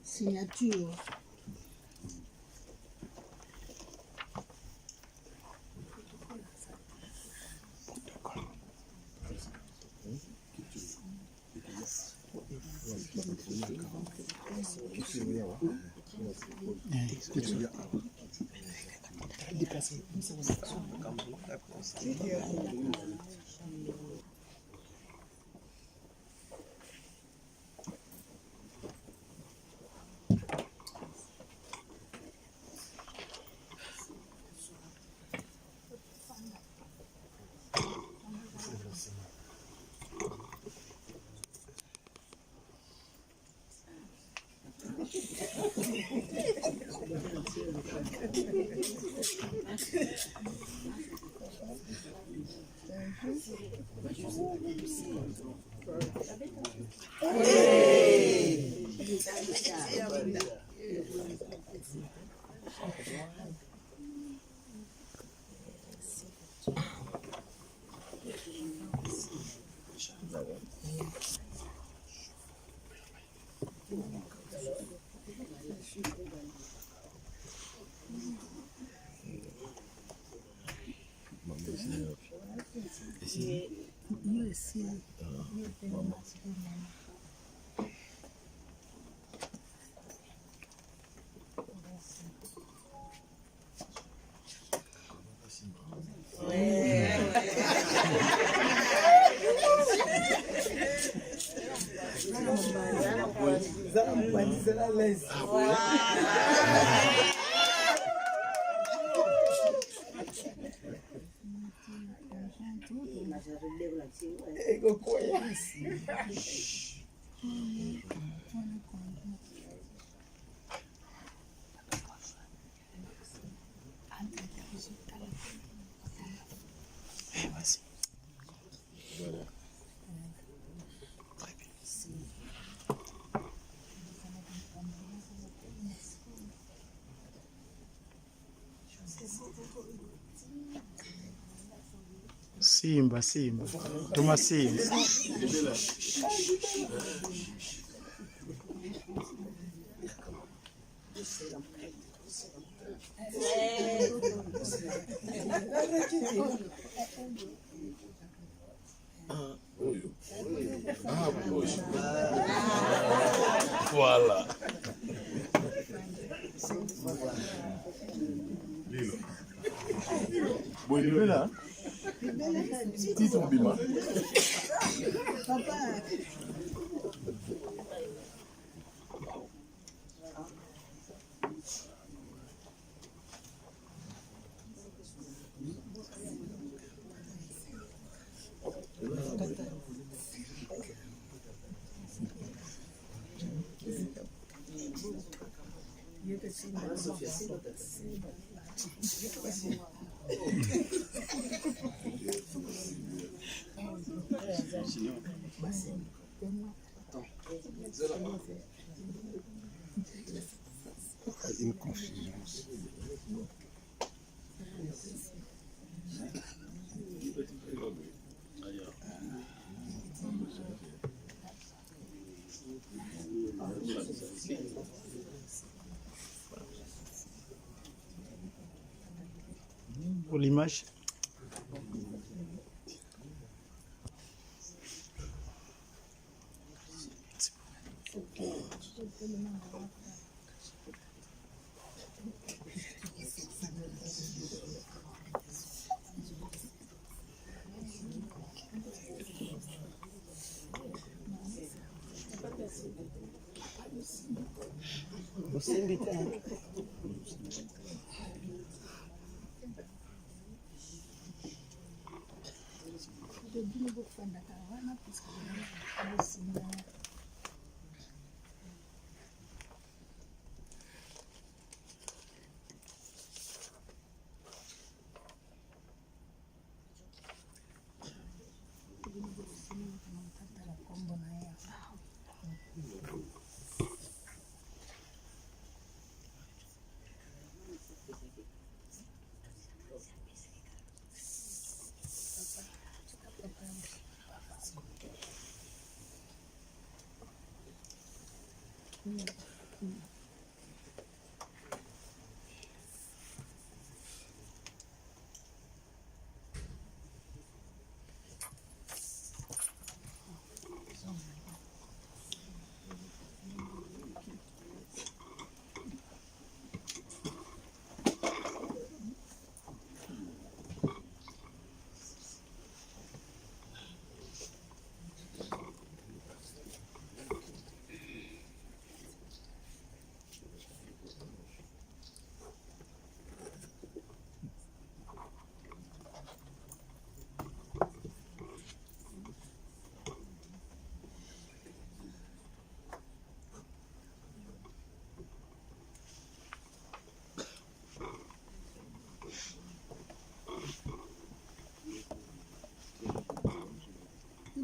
signature. Simba, tuma Simba. Voilà. Bon, il est là. Titre Bima. Une confusion. Pour l'image.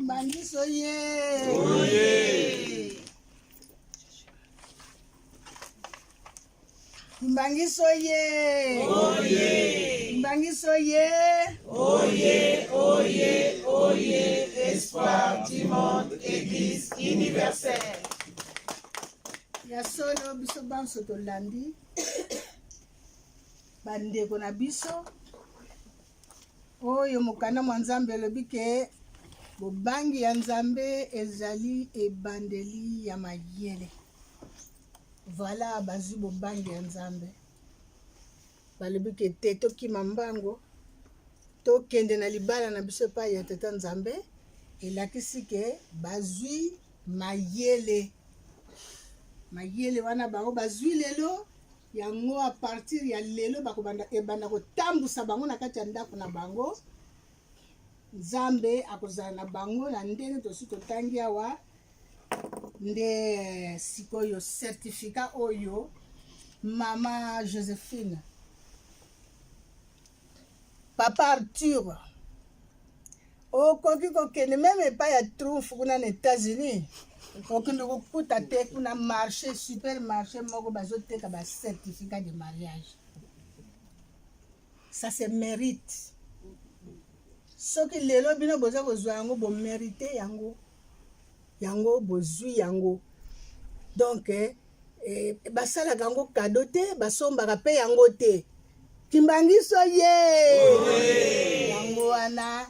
Mbangiso ye. Oye. Mbangiso ye. Oye. Kimbangiso ye. Oyez, oyez, oyez, espoir du monde, Église universelle. Ya solo biso banso tolandi. Bandeko na biso. Oyo mokanda mwa Nzambe alobi ke bobangi ya Nzambe ezali ebandeli ya mayele. Voilà bazwi bobangi ya Nzambe. Balobi ke te tokima mbango tokende na libala na biso epai ya tata Nzambe elakisi ke bazwi mayele. Mayele wana bango bazwi lelo yango a partir ya lelo ebanda kotambusa bango na kati ya ndako na bango. Nzambe akozala na bango na ndenge tosi totangi awa nde sikoyo certificat oyo mama Joséphine papa Arthur okoki kokende meme epai ya Triomphe kuna na États-Unis okende kokuta te kuna marché supermarché moko bazoteka ba certificat de mariage. Ça c'est mérite. Soki lelo bino boza kozwa yango bo mérité yango bozwi yango. Donc basalaka yango cadeau te basombaka pe yango te. Kimbangiso ye yango wana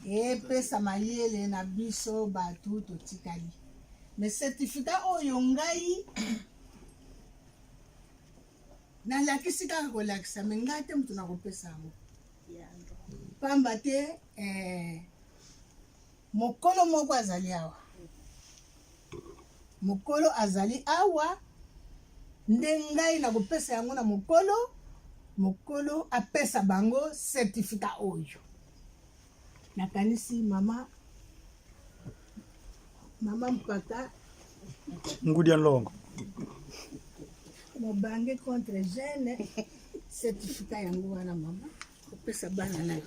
epesa mayele na biso batu totikali. Mais certificat oyo ngai nalakisi kaka kolakisa me ngai te mutu nakopesa yango pamba te mokolo moko azali awa. Mokolo azali awa nde ngai nakopesa yango na mokolo apesa bango certificat oyo. Nakanisi mama mpaka Ngudi ya longo. mobange contre jeune certificat yango wana mama opesa bana nayo.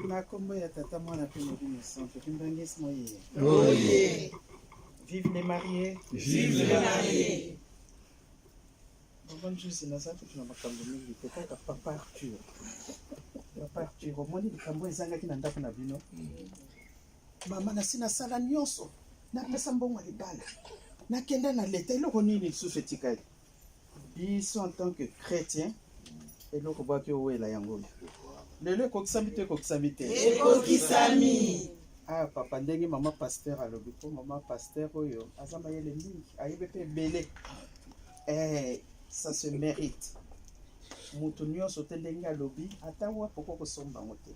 Na kombo ya tata mwana pe mobini santo Kimbangisi moye. Oyez, Vive les mariés. vive les mariés. Bonne chose na ça tuna makambo mingi te kaka papa Arthur. Papa Arthur omoni likambo ezangaki na ndako na bino. Mama na sina sala nyonso na pesa mbongo ya libala. Nakenda na leta eloko nini lisusu etikali. Biso en tant que chrétien eloko bwaki owela yango. Lelo ekokisami te ekokisami te. Ekokisami. Ah papa ndenge mama pasteur alobi po mama pasteur oyo aza mayele mingi ayebe pe ebele. Ça se mérite. Mutu nyonso te ndenge alobi ata wa poko kosomba ngo te.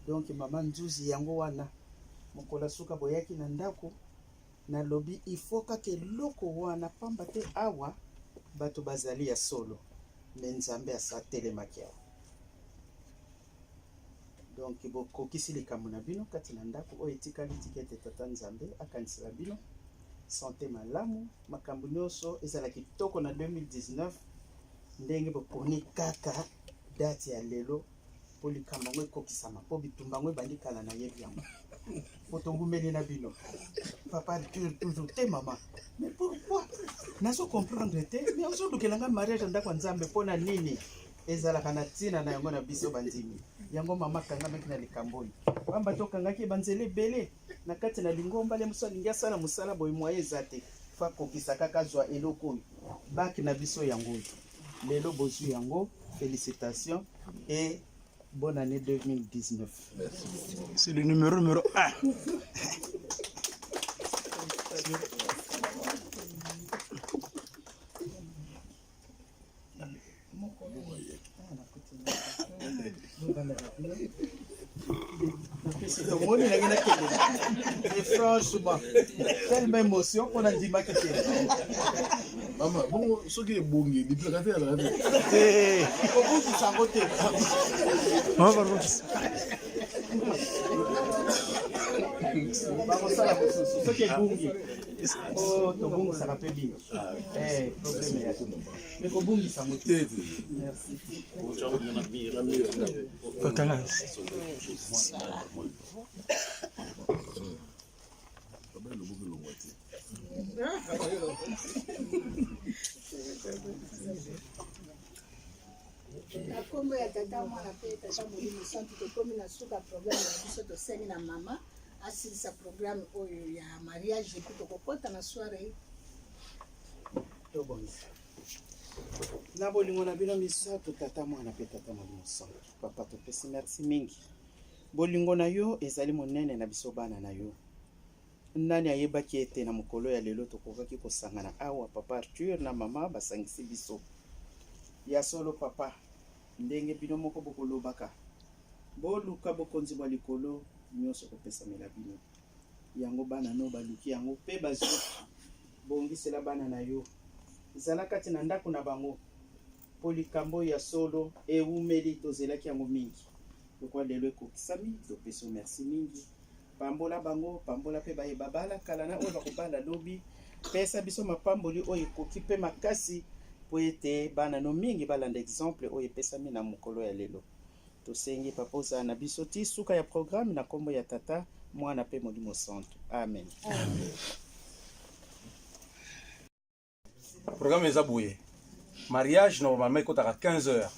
Donc mama nzuzi yango wana mokola suka boyaki na ndako na lobi il faut kaka eloko wana pamba te awa bato bazali ya solo me Nzambe asatelemaki awa. Donc bokokisi likambo na bino kati na ndako oyo etikali tikete tata Nzambe akanisela bino santé malamu makambo nyonso ezala kitoko na 2019 ndenge boponi kaka date ya lelo po likambo ngo ekokisama po bitumba ngo ebandi kala na yebi yango po tongumeli na bino papa toujours te mama mais pourquoi nazo comprendre te mais ozolukelanga mariage ndako Nzambe mpona nini ezalaka na ntina na yango na biso bandimi yango mama kanga meki na likambo oyo pamba tokangaki banzele ebele na kati na lingomba le mosu alingi asala mosala boye moye eza te fa kokisa kaka zwa eloko oyo baki na biso yango oyo lelo bozwi yango félicitations et bonne année 2019. C'est le numéro 1. Et franchement, tellement émotion qu'on a dit ma question. Maman, bon, ce qui est bon, il est plus raté à la raté. Comment vous sabotez? bakosala mosusu soki ebungi o tobungisaka mpe bino probleme ya me kobungisa motu. Merci. kombo ya tata mwana pe tata molimo santu tokomi na suka programme na biso tosengi na mama asilisa programme oyo ya mariage epi tokokota na soirée tobonza na bolingo na bino misato tata mwana pe tata molimo santu papa topesi merci mingi bolingo na yo ezali monene na biso bana na yo nani ayebaki ete na mokolo ya lelo tokokaki kosangana awa papa Arthur na mama basangisi biso ya solo papa ndenge bino moko bokolobaka boluka bokonzi bwa likolo nyonso kopesamela bino yango bana no baluki yango mpe bazwi bongisela bana na yo zala kati na ndako na bango mpo likambo ya solo ewumeli tozelaki yango mingi lokwa lelo ekokisami topesi merci mingi pambola bango pambola mpe bayeba balakala na oyo bakobala lobi pesa biso mapamboli oyo ekoki mpe makasi po ete bana no mingi balanda exemple oyo epesami na mokolo ya lelo tosengi papa ozala na biso ti suka ya programme na kombo ya tata mwana mpe molimo santu amen. Programme eza boye mariage normalement ekotaka 15h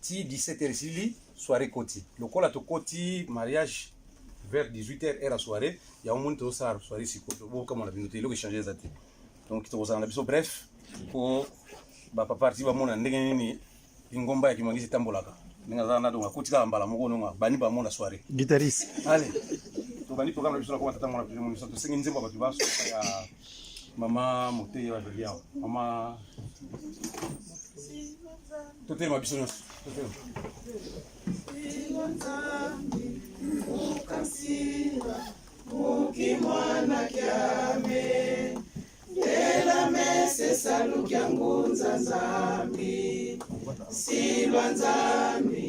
ti 17h esili soirée koti lokola tokoti mariage vers 18h heure ya soirée ya omoni tozosala soirée sikoyo bokamona bino te eloko echange eza te donc tokozala na biso bref po bapapa arti bamona ndenge nini lingomba ya kimangisi etambolaka ndenge azala na donc akoti kaka mbala moko nonga bani bamona soirée Guitariste. allez tobandi programme na biso nakoma tata mona pemo miso tosengi nzembo ya bato basoka ya mama moteyi wa belia mama totelema biso nyonso totelema mukimwana kyame ndela mese salukya ngunza nzambi silwa nzambi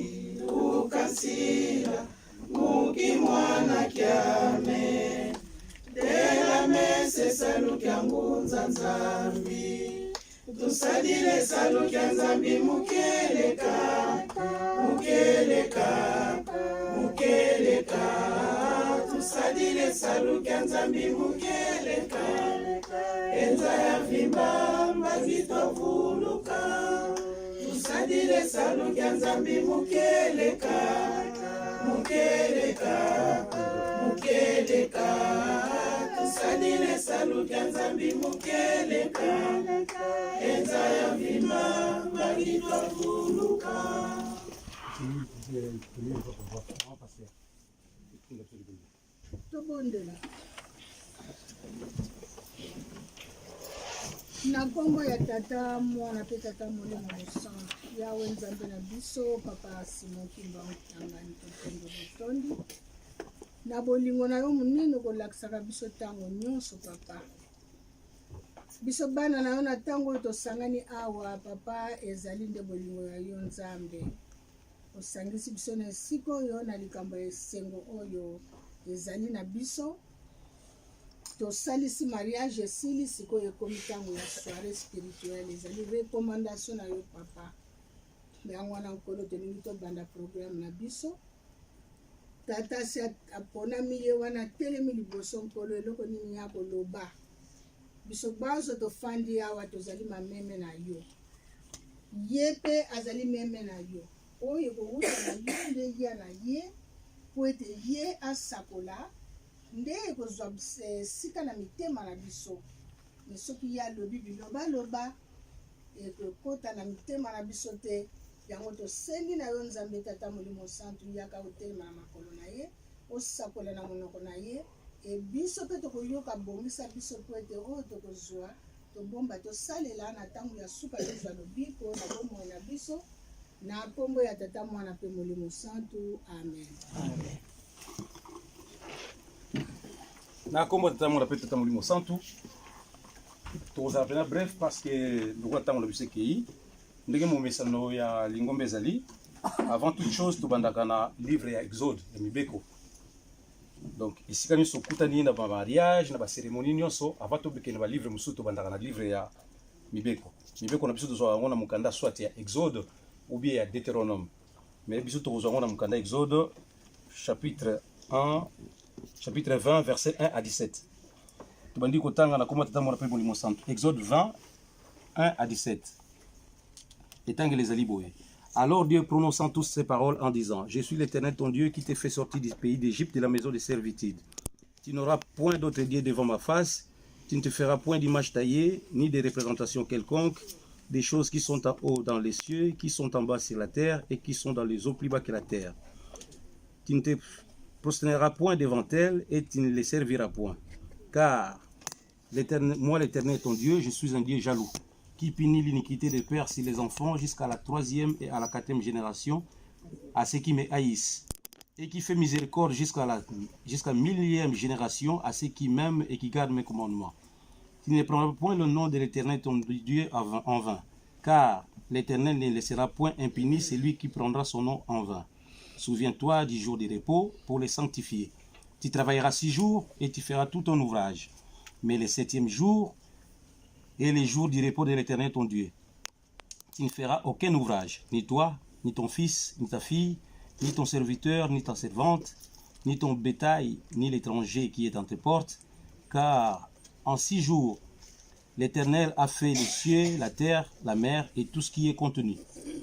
ukasila mukimwana kyame ndela mese salukya ngunza nzambi tusadile salukya nzambi mukeleka mukeleka mukeleka tusadile salukya nzambi mukeleka enza ya vimba mbazitovuluka tusadile salukya nzambi mukeleka mukeleka mukeleka tusadile salukya nzambi mukeleka enza ya vimba mbazitovuluka. tobondela na kombo ya tata mwana mpe tata molimo mosantu yawe nzambe na biso papa simon kimba otangani totondo botondi na bolingo na yo monene kolakisaka biso ntango nyonso papa biso bana na yo na ntango oyo tosangani awa papa ezali nde bolingo ya yo nzambe osangisi biso na esika oyo na likambo ya esengo oyo ezali na biso tosalisi mariage esili sikoyo ekomi ntango ya soirée spirituelle ezali recommandation na yo papa yango wana nkolo tolingi tobanda programme na biso tata si aponami ye wana telemi liboso nkolo eloko nini ya koloba biso bazo tofandi awa tozali mameme na yo ye mpe azali meme na yo oyo ekowuta na yo nde ya na ye po ete ye asakola nde ekozwa sika na mitema na biso me soki ye alobi bilobaloba ekokota na mitema na biso te yango tosengi na yo nzambe tata molimo santu yaka otelema na makolo na ye osakola na monoko na ye ebiso mpe tokoyoka bongisa biso po ete oyo tokozwa tobomba tosalela na ntango ya suka tozwa lobiko na bomoi na biso na kombo ya tata mwana mpe molimo santu amen. na kombo tata mwana mpe tata molimo santu tokozala pena bref parce que lokola ntango na biso ekei ndenge momesano ya lingomba ezali avant toute chose tobandaka na livre ya exode ya mibeko donc esika nyonso okutani na bamariage na bacérémonie nyonso avant tobekende balivre mosusu tobandaka na livre ya mibeko na biso tozwa yango na mokanda soit ya exode ou bien ya deutéronome mais biso tokozwa yango na mokanda exode chapitre 20 verset 1 à 17 tobandi kotanga na kombo tata mwana mpe molimo santu exode 20 1 à 17 etangeli ezali boye Alors Dieu prononçant tous ces paroles en disant, je suis l'Éternel ton Dieu qui t'ai fait sortir du pays d'Égypte, de la maison de servitude. Tu n'auras point d'autre Dieu devant ma face, tu ne te feras point d'image taillée, ni de représentation quelconque, des choses qui sont en haut dans les cieux, qui sont en bas sur la terre, et qui sont dans les eaux plus bas que la terre. Tu ne te prosterneras point devant elles, et tu ne les serviras point. Car moi l'Éternel ton Dieu, je suis un Dieu jaloux, qui punit l'iniquité des pères sur les enfants jusqu'à la 3e et à la 4e génération, à ceux qui me haïssent, et qui fait miséricorde jusqu'à 1000e génération à ceux qui m'aiment et qui gardent mes commandements. Tu ne prendras point le nom de l'Éternel ton Dieu en vain, car l'Éternel ne laissera point impuni celui qui prendra son nom en vain. Souviens-toi du jour de repos pour les sanctifier. Tu travailleras 6 jours et tu feras tout ton ouvrage. Mais le 7e jour est le jour du repos de l'Éternel ton Dieu. Tu ne feras aucun ouvrage, ni toi, ni ton fils, ni ta fille, ni ton serviteur, ni ta servante, ni ton bétail, ni l'étranger qui est dans tes portes, car en 6 jours, l'Éternel a fait les cieux, la terre, la mer et tout ce qui est contenu,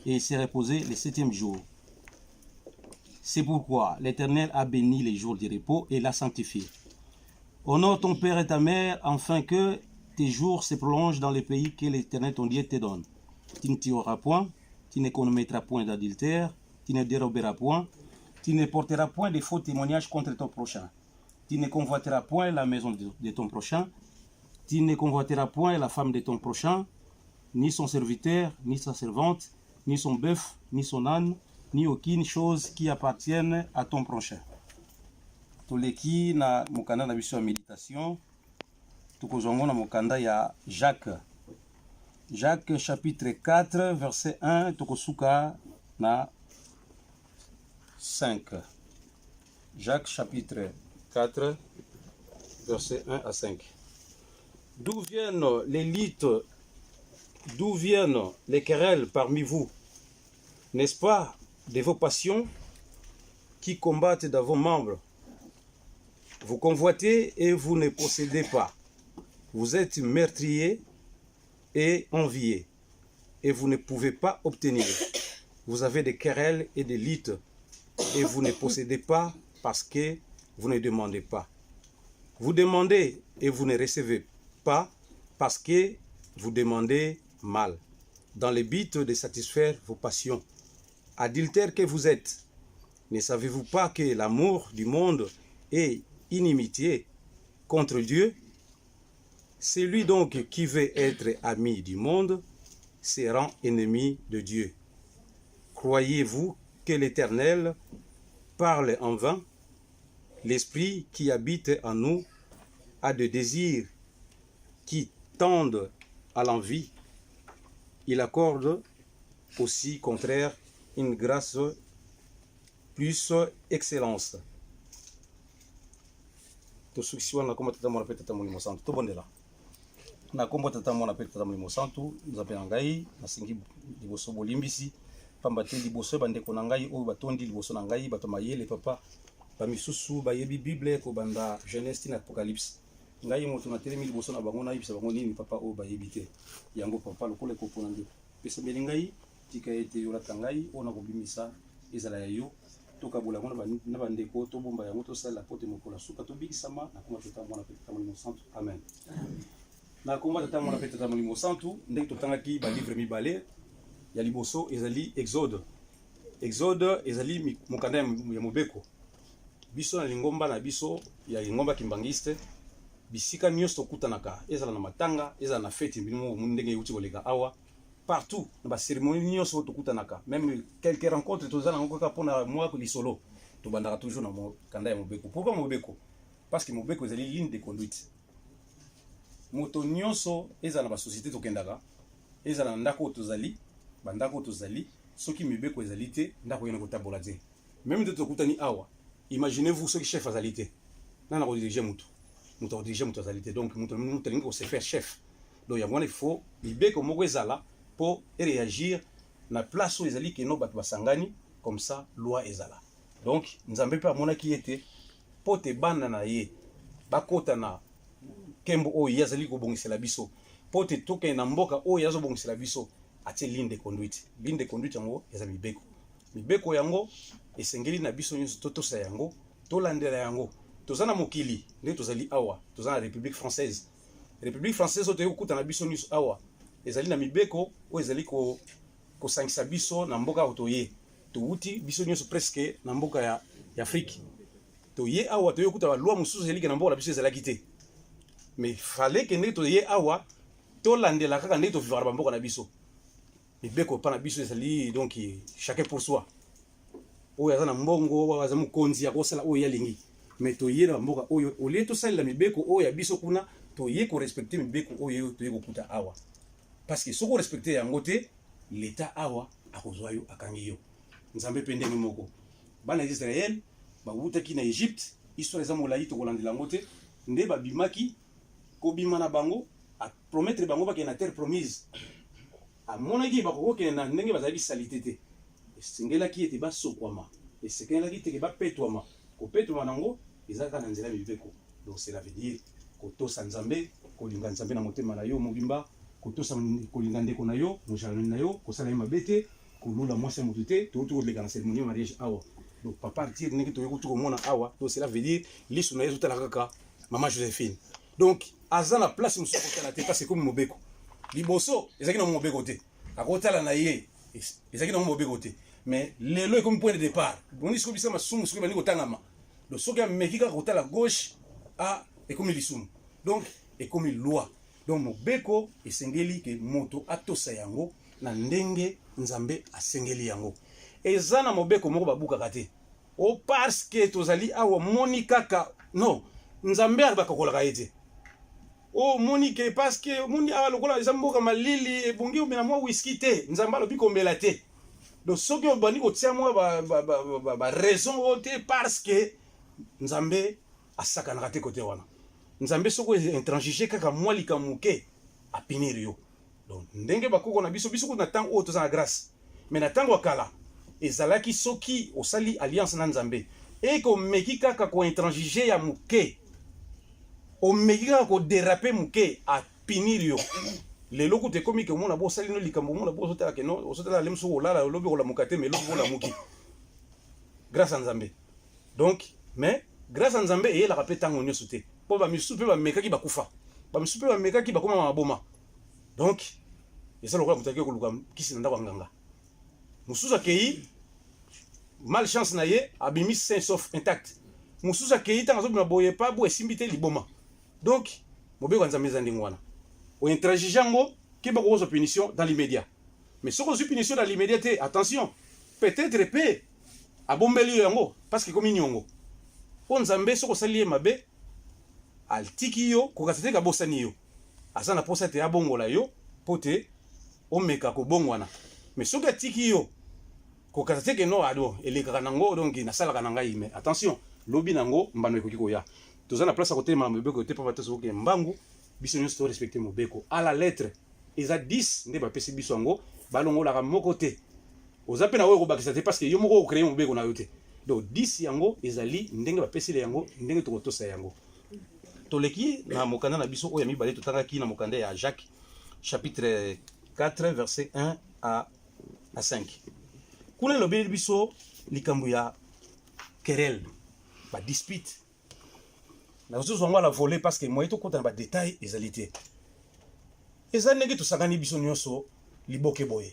et il s'est reposé le 7e jour. C'est pourquoi l'Éternel a béni les jours du repos et l'a sanctifié. Honore ton père et ta mère, afin que tes jours se prolongent dans le pays que l'Éternel ton Dieu te donne. Tu ne tueras point, tu ne commettras point d'adultère, tu ne déroberas point, tu ne porteras point de faux témoignages contre ton prochain. Tu ne convoiteras point la maison de ton prochain, tu ne convoiteras point la femme de ton prochain, ni son serviteur, ni sa servante, ni son bœuf, ni son âne, ni aucune chose qui appartienne à ton prochain. Toleki na mukanda na biso ya méditation, tukozongo na mukanda ya Jacques. Jacques chapitre 4 verset 1 tukosuka na 5. Jacques chapitre 4 verset 1 à 5. D'où viennent les lites, d'où viennent les querelles parmi vous? N'est-ce pas de vos passions qui combattent dans vos membres? Vous convoitez et vous ne possédez pas. Vous êtes meurtriers et enviés, et vous ne pouvez pas obtenir. Vous avez des querelles et des lites, et vous ne possédez pas parce que vous ne demandez pas. Vous demandez et vous ne recevez pas parce que vous demandez mal, dans le but de satisfaire vos passions. Adultères que vous êtes, ne savez-vous pas que l'amour du monde est inimitié contre Dieu? Celui donc qui veut être ami du monde se rend ennemi de Dieu. Croyez-vous que l'Éternel parle en vain? L'Esprit qui habite en nous a des désirs qui tendent à l'envie. Il accorde aussi contraire une grâce plus excellence. Tosukiwa na komba tata mwana pete tata mulimo santu tobondela na komba tata mwana pete tata mulimo santu nzapela ngai nasingi liboso bolimbisi pamba te liboso bandeko na ngai oyo batondi liboso na ngai bato mayele papa bamisusu bayebi bible ko banda Genèse na Apocalypse ngai moto na telemi liboso na bango na yebisa bango nini papa oyo bayebi te yango papa lokole ko pona ndio pesa mbeli ngai tika ete yolata ngai ona kobimisa ezala ya yo tokabola ngona na bandeko tobomba yango tosala pote mokola suka tobikisama na komba tata mwana pete tata mulimo santu amen na komba tata mwana pete tata mulimo santu ndenge totangaki ba livre mibale ya liboso ezali Exode ezali mokanda ya mobeko biso na lingomba na biso ya lingomba kimbangiste bisika nyonso tokutanaka ezala na matanga ezala na fete mbino ndenge yuti koleka awa partout na ba cérémonie nyonso tokutanaka même quelques rencontres tozala ngo kaka pona moi lisolo tobandaka toujours na mokanda ya mobeko. Pourquoi mobeko? Parce que mobeko ezali ligne de conduite. Moto nyonso ezala na ba société tokendaka ezala na ndako tozali bandako tozali soki mibeko ezali te ndako yena kotabola te. Même de tokutani awa imaginez-vous soki chef azali te nana ko diriger mutu diriger mutu azali te donc mutu lingi ko se faire chef donc ya mwana il faut mibeko moko ezala pour réagir na place où ezali ke no bato basangani comme ça loi ezala donc nzambe pa mona ki ete pote bana na ye bakota na kembo oyo yazali ko bongisela biso pote toke na mboka oyo yazo bongisela biso atie ligne de conduite yango eza mibeko yango esengeli na biso nyonso tosa yango tolandela yango toza na mokili nde tozali awa toza na république française oyo toyei kokuta na biso nyonso awa ezali na mibeko oyo ezali kosangisa biso na mboka oyo toye touti biso nyonso presque na mboka ya Afrique toye awa toyei kokuta balwa mosusu ezaliki na mboka na biso ezalaki te mais fallait que ndenge toye awa tolandela kaka ndenge tovivaka na bamboka na biso mibeko epa na biso ezali donc chacun pour soi oyo aza na mbongo oyo aza mokonzi akosala oyo alingi mais toye na bamboka oyo olie tosalela mibeko oyo ya biso kuna toye korespecte mibeko oyo toye kokuta awa parce que soko respecte yango te l'état awa akozwa yo akangi yo nzambe mpe ndenge moko bana ya Israel bawutaki na Egypte histoire eza molai tokolandela yango te nde babimaki kobima na bango apromettre bango bakende na terre promise amonaki bakokokende na ndenge bazalaki salite te esengelaki ete basokwama esengelaki teke bapetwama kopetwama nango ezalaka na nzela ya mibeko donc cela veut dire kotosa nzambe kolinga nzambe na motema na yo mobimba kotosa kolinga ndeko na yo mojaloni na yo kosala ye mabe te kolula mwasi ya motu te touti koleka na cérémonie ya mariage awa donc papa artire ndenge toyei kutu komona awa donc cela veut dire liso na ye ezotala kaka mama Joséphine donc aza na place mosusu akotala te parce komi mobeko liboso ezalaki na mobeko te akotala na ye ezalaki na mobeko te mais lelo ekomi point de départ boni sikoyo bisa masumu sikoyo bandi kotangama donc soki ameki kaka kotala gauche ekomi lisumu donc ekomi loi donc mobeko esengeli ke moto atosa yango na ndenge nzambe asengeli yango eza na mobeko moko babukaka te o parce que tozali awa moni kaka non nzambe abakokolaka ye te o moni ke parce que moni awa lokola eza mboka malili ebongi omela mwa whisky te nzambe alobi komela te donc soki obandi kotia mwa ba raison o te parce que nzambe asakanaka te kote wana nzambe soko intransiger kaka mwa likamuke apinir yo donc ndenge bakoko na biso kuna ntango oyo toza na grâce mais na ntango ya kala ezalaki soki osali alliance na nzambe ekomeki kaka kointransiger ya moke omeki kaka kodérape moke apinir yo lelo kutu ekomi ke omona bosali no likambo omona bozotala ke no osotala le mosuku olala olobi kolamuka te mais elobi olamuki grâce à nzambe donc mais grâce à nzambe eyelaka mpe ntango nyonso te mpo bamisusu mpe bamekaki bakufa bamisusu mpe bamekaki bakoma maboma donc eza lokola moto akei koluka kisi na ndako ya nganga mosusu akei malchance na ye abimi sain sauf intact mosusu akei ntango azobima boye pa bo esimbi te liboma donc mobeko ya nzambe eza ndenge wana ointransiger yango ke bakozwa punition dans l'immédiat mais soki ozwi punition dans l'immédiat te attention peut-être mpe abombeli yo yango parce que ekomi niongo mpo nzambe soki osali ye mabe altiki yo kokasa te kabosani yo aza na posa te abongola yo mpo te omeka kobongwana mais soki atiki yo kokasa te ke no ado elekaka nango donc nasalaka na ngai mais attention lobi nango mbano ekoki koya toza na place akotelema na mobeko te papa tosokoke mbangu biso nyonso torespecte mobeko à la lettre eza 10 nde bapesi biso yango balongolaka moko te oza mpe na oyo kobakisa te parce que yo moko okreye mobeko na yo te donc 10 yango ezali ndenge bapesile yango ndenge tokotosa yango toleki na mokanda na biso oyo ya mibale totangaki na mokanda ya Jacques chapitre 4 verset 1 à 5 kuna elobeli biso likambo ya querelle badispute nakosusu yango ala voler parce que moye tokota na badetail ezali te eza ndenge tosangani biso nyonso liboke boye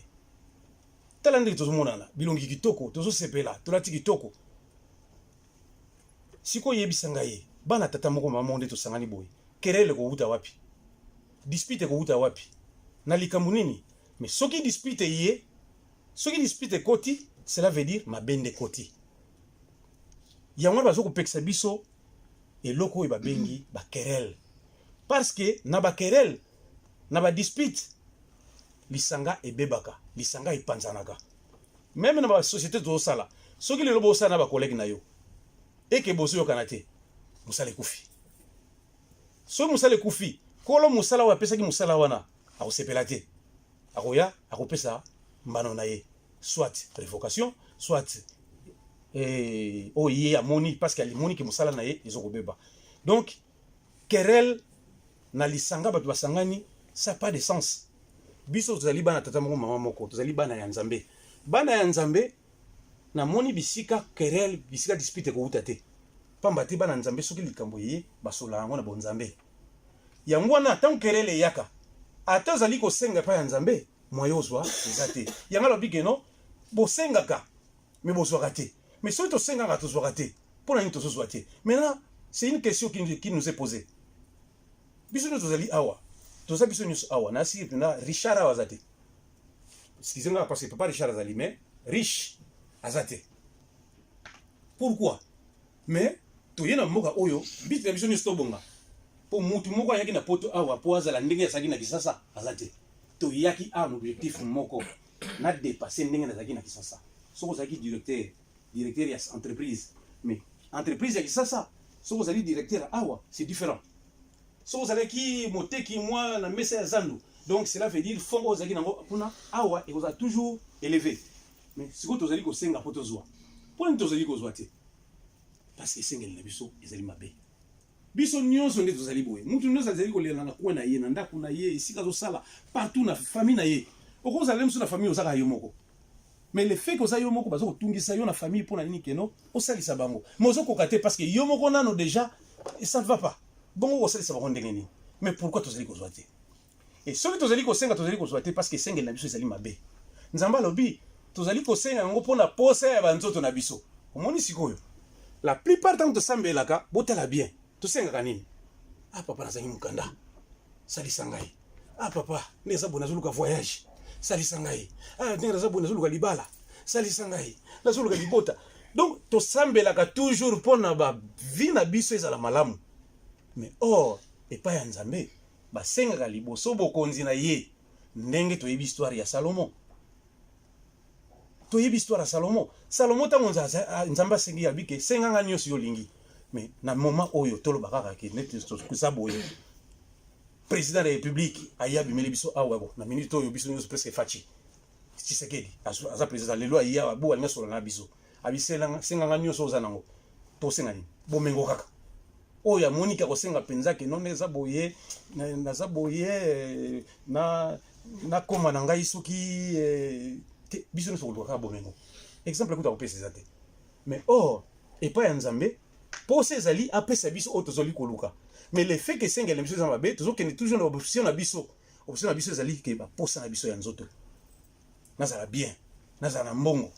tala ndenge tozomonana bilongi kitoko tozosepela tolati kitoko sikoyo yebisa ngai bana tata moko mama nde tosangani boye querelle kowuta wapi dispute kowuta wapi na likambo nini mais soki dispute ye soki dispute koti cela veut dire mabende koti yango bazokopekisa biso eloko oyo babengi baquerelle parce que na baquerelle na badispute lisanga ebebaka lisanga epanzanaka même na basociété tozosala soki lelo bosala na bakolege na yo eke bozoyokana te mosala ekufi soki mosala ekufi kolo mosala oyo apesaki mosala wana akosepela te akoya akopesa mbano na ye soit révocation soit oyo ye amoni parce que alimoni ke mosala na ye ezokobeba donc querelle na lisanga bato basangani ça pas de sens biso tozali bana tata moko mama moko tozali bana ya Nzambe. Bana ya Nzambe na moni bisika querelle bisika dispute ko utate. Pamba te bana Nzambe soki likambo ye basola yango na bonzambe. Yango wana tant querelle yaka. Ata ozali ko senga pa ya Nzambe moyo zwa ezate. Yanga lobike no bosenga ka mais bozwa te. Mais soki to senga ka tozwa te. Pona ni tozwa te. Maintenant c'est une question qui nous est posée. Biso nous tozali awa. Tozali biso nous awa na si na Richard awa zate. Excusez-moi parce que papa Richard azali mais riche azate. Pourquoi? Mais toyena moka oyo bit na biso nous tobonga. Po mutu moko yaki na poto awa po azala ndenge ya saki na kisasa azate. To yaki a un objectif moko na dépasser ndenge na saki na kisasa. Soko saki directeur ya entreprise. Mais entreprise ya kisasa soko saki directeur awa c'est différent. Soko saki ki moteki moi na mesa ya zandu. Donc cela veut dire fongo saki nango puna awa et vous a toujours élevé. Mais siko tozali ko senga poto zwa. Pona tozali ko zwa te. Parce que sengeli na biso ezali mabe. Biso nyonso nde tozali boye. Mutu nyonso azali ko lela na kwa na ye na ndako na ye esika zo sala partout na famille na ye. Okoza lem so na famille osaka yo moko. Mais le fait que ça yo moko bazo tungisa yo na famille pona nini keno osalisa bango. Mozo kokate parce que yo moko nano déjà et ça ne va pas. Bongo osalisa bango ndenge nini. Mais pourquoi tozali ko zwa te? Et celui tozali ko senga tozali ko zwa te parce que sengeli na biso ezali mabe. Nzamba lobi tozali ko senga ngo pona posa ya banzoto na biso. Omoni sikoyo. La plupart tant que sambelaka botala bien. Tosenga kanini? Ah papa nazangi mukanda. Salisa ngai. Ah papa neza bona zuluka voyage. Salisa ngai. Ah neza bona zuluka libala. Salisa ngai. Na zuluka libota. Donc tosambelaka toujours pona ba vie na biso ezala malamu. Mais or et pas ya Nzambe ba senga liboso bokonzi na ye. Ndenge toyebi histoire ya Salomon. Toyebi histoire ya Salomon. Salomon tango Nzamba sengi ya bike senga nga nyoso yo lingi. Mais na moment oyo tolo bakaka ke net kusa boye. Président de la République aya bimeli biso awa bo na minute oyo biso nyoso presque fachi. Tshisekedi aza président lelo aya bo alina sola na biso. Abisela senga nga nyoso ozanango. To senga ni bomengo kaka. Oya Monica ko senga penza ke non eza boye na za boye na koma na ngai soki biso nyoso ko kaka bomengo. Exemple kuta ko pesa zate. Mais or et pas ya Nzambe pour ces alliés après sa biso otozoli koluka. Mais le fait que sengel biso za mabe tozo kene toujours na option na biso zali ke ba posa na biso ya nzoto. Nazala bien, nazala mbongo,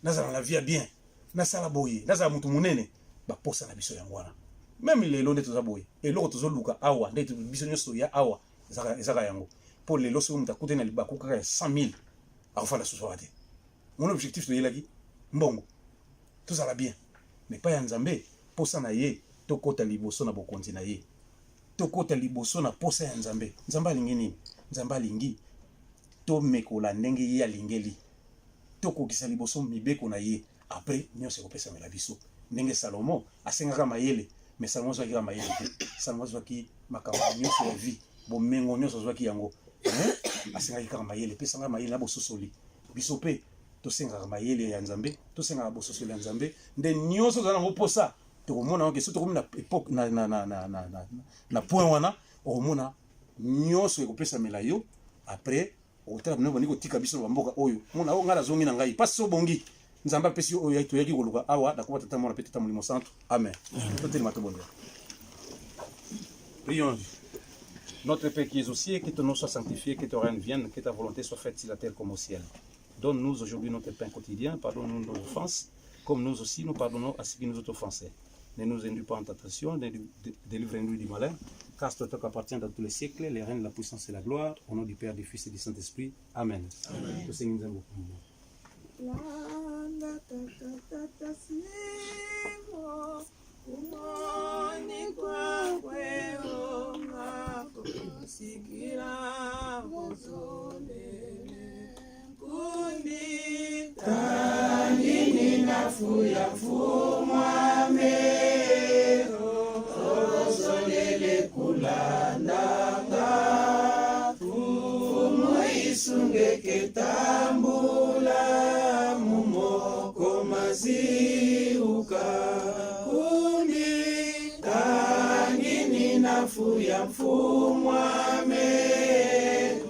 nazala la vie bien, nazala boye, nazala mutu munene ba posa na biso ya ngwana. Même les londe toza boye. Et loko tozo luka awa ndeto biso nyoso ya awa ezaka yango. Pour les loso muta kute na libaku kaka 100,000 afala société. Mon objectif de yelaki mbongo. Tozala bien. Mais pas ya Nzambe. Posa na ye tokota liboso na bokonzi na ye tokota liboso na posa ya Nzambe. Nzamba lingi nini? Nzamba lingi to mekola ndenge ye alingeli tokokisa liboso mibeko na ye après nyonso kopesa mela biso ndenge Salomo asengaka mayele mais Salomo zwaki ka mayele te Salomo zwaki makambo nyonso ya vie bomengo nyonso zwaki yango asengaki ka mayele pesa nga mayele na bososoli biso pe tosengaka mayele ya Nzambe tosengaka bososoli ya Nzambe nde nyonso zana ngoposa tokomona ke soto komona époque na point wana okomona nyonso ekopesa mela yo après otala bino boni kotika biso bamboka oyo mona o ngala zongi na ngai pasi so bongi Nzamba pesi oyo toyaki koluka awa nakoma tata mona petita molimo santo amen toteli matobondo. Prions. Notre Père qui es aux cieux, que ton nom soit sanctifié, que ton règne vienne, que ta volonté soit faite sur la terre comme au ciel. Donne-nous aujourd'hui notre pain quotidien, pardonne-nous nos offenses, comme nous aussi nous pardonnons à ceux qui nous ont offensés. Ne nous induis pas en tentation, délivre-nous du malin, car c'est toi qui appartient dans tous les siècles, les règnes, la puissance et la gloire, au nom du Père, du Fils et du Saint-Esprit. Amen. Tanini nafuya fumwa mero Tozolele kulandanga Fumu isunge ketambula Mumoko maziuka Kundi tanini nafuya fumwa mero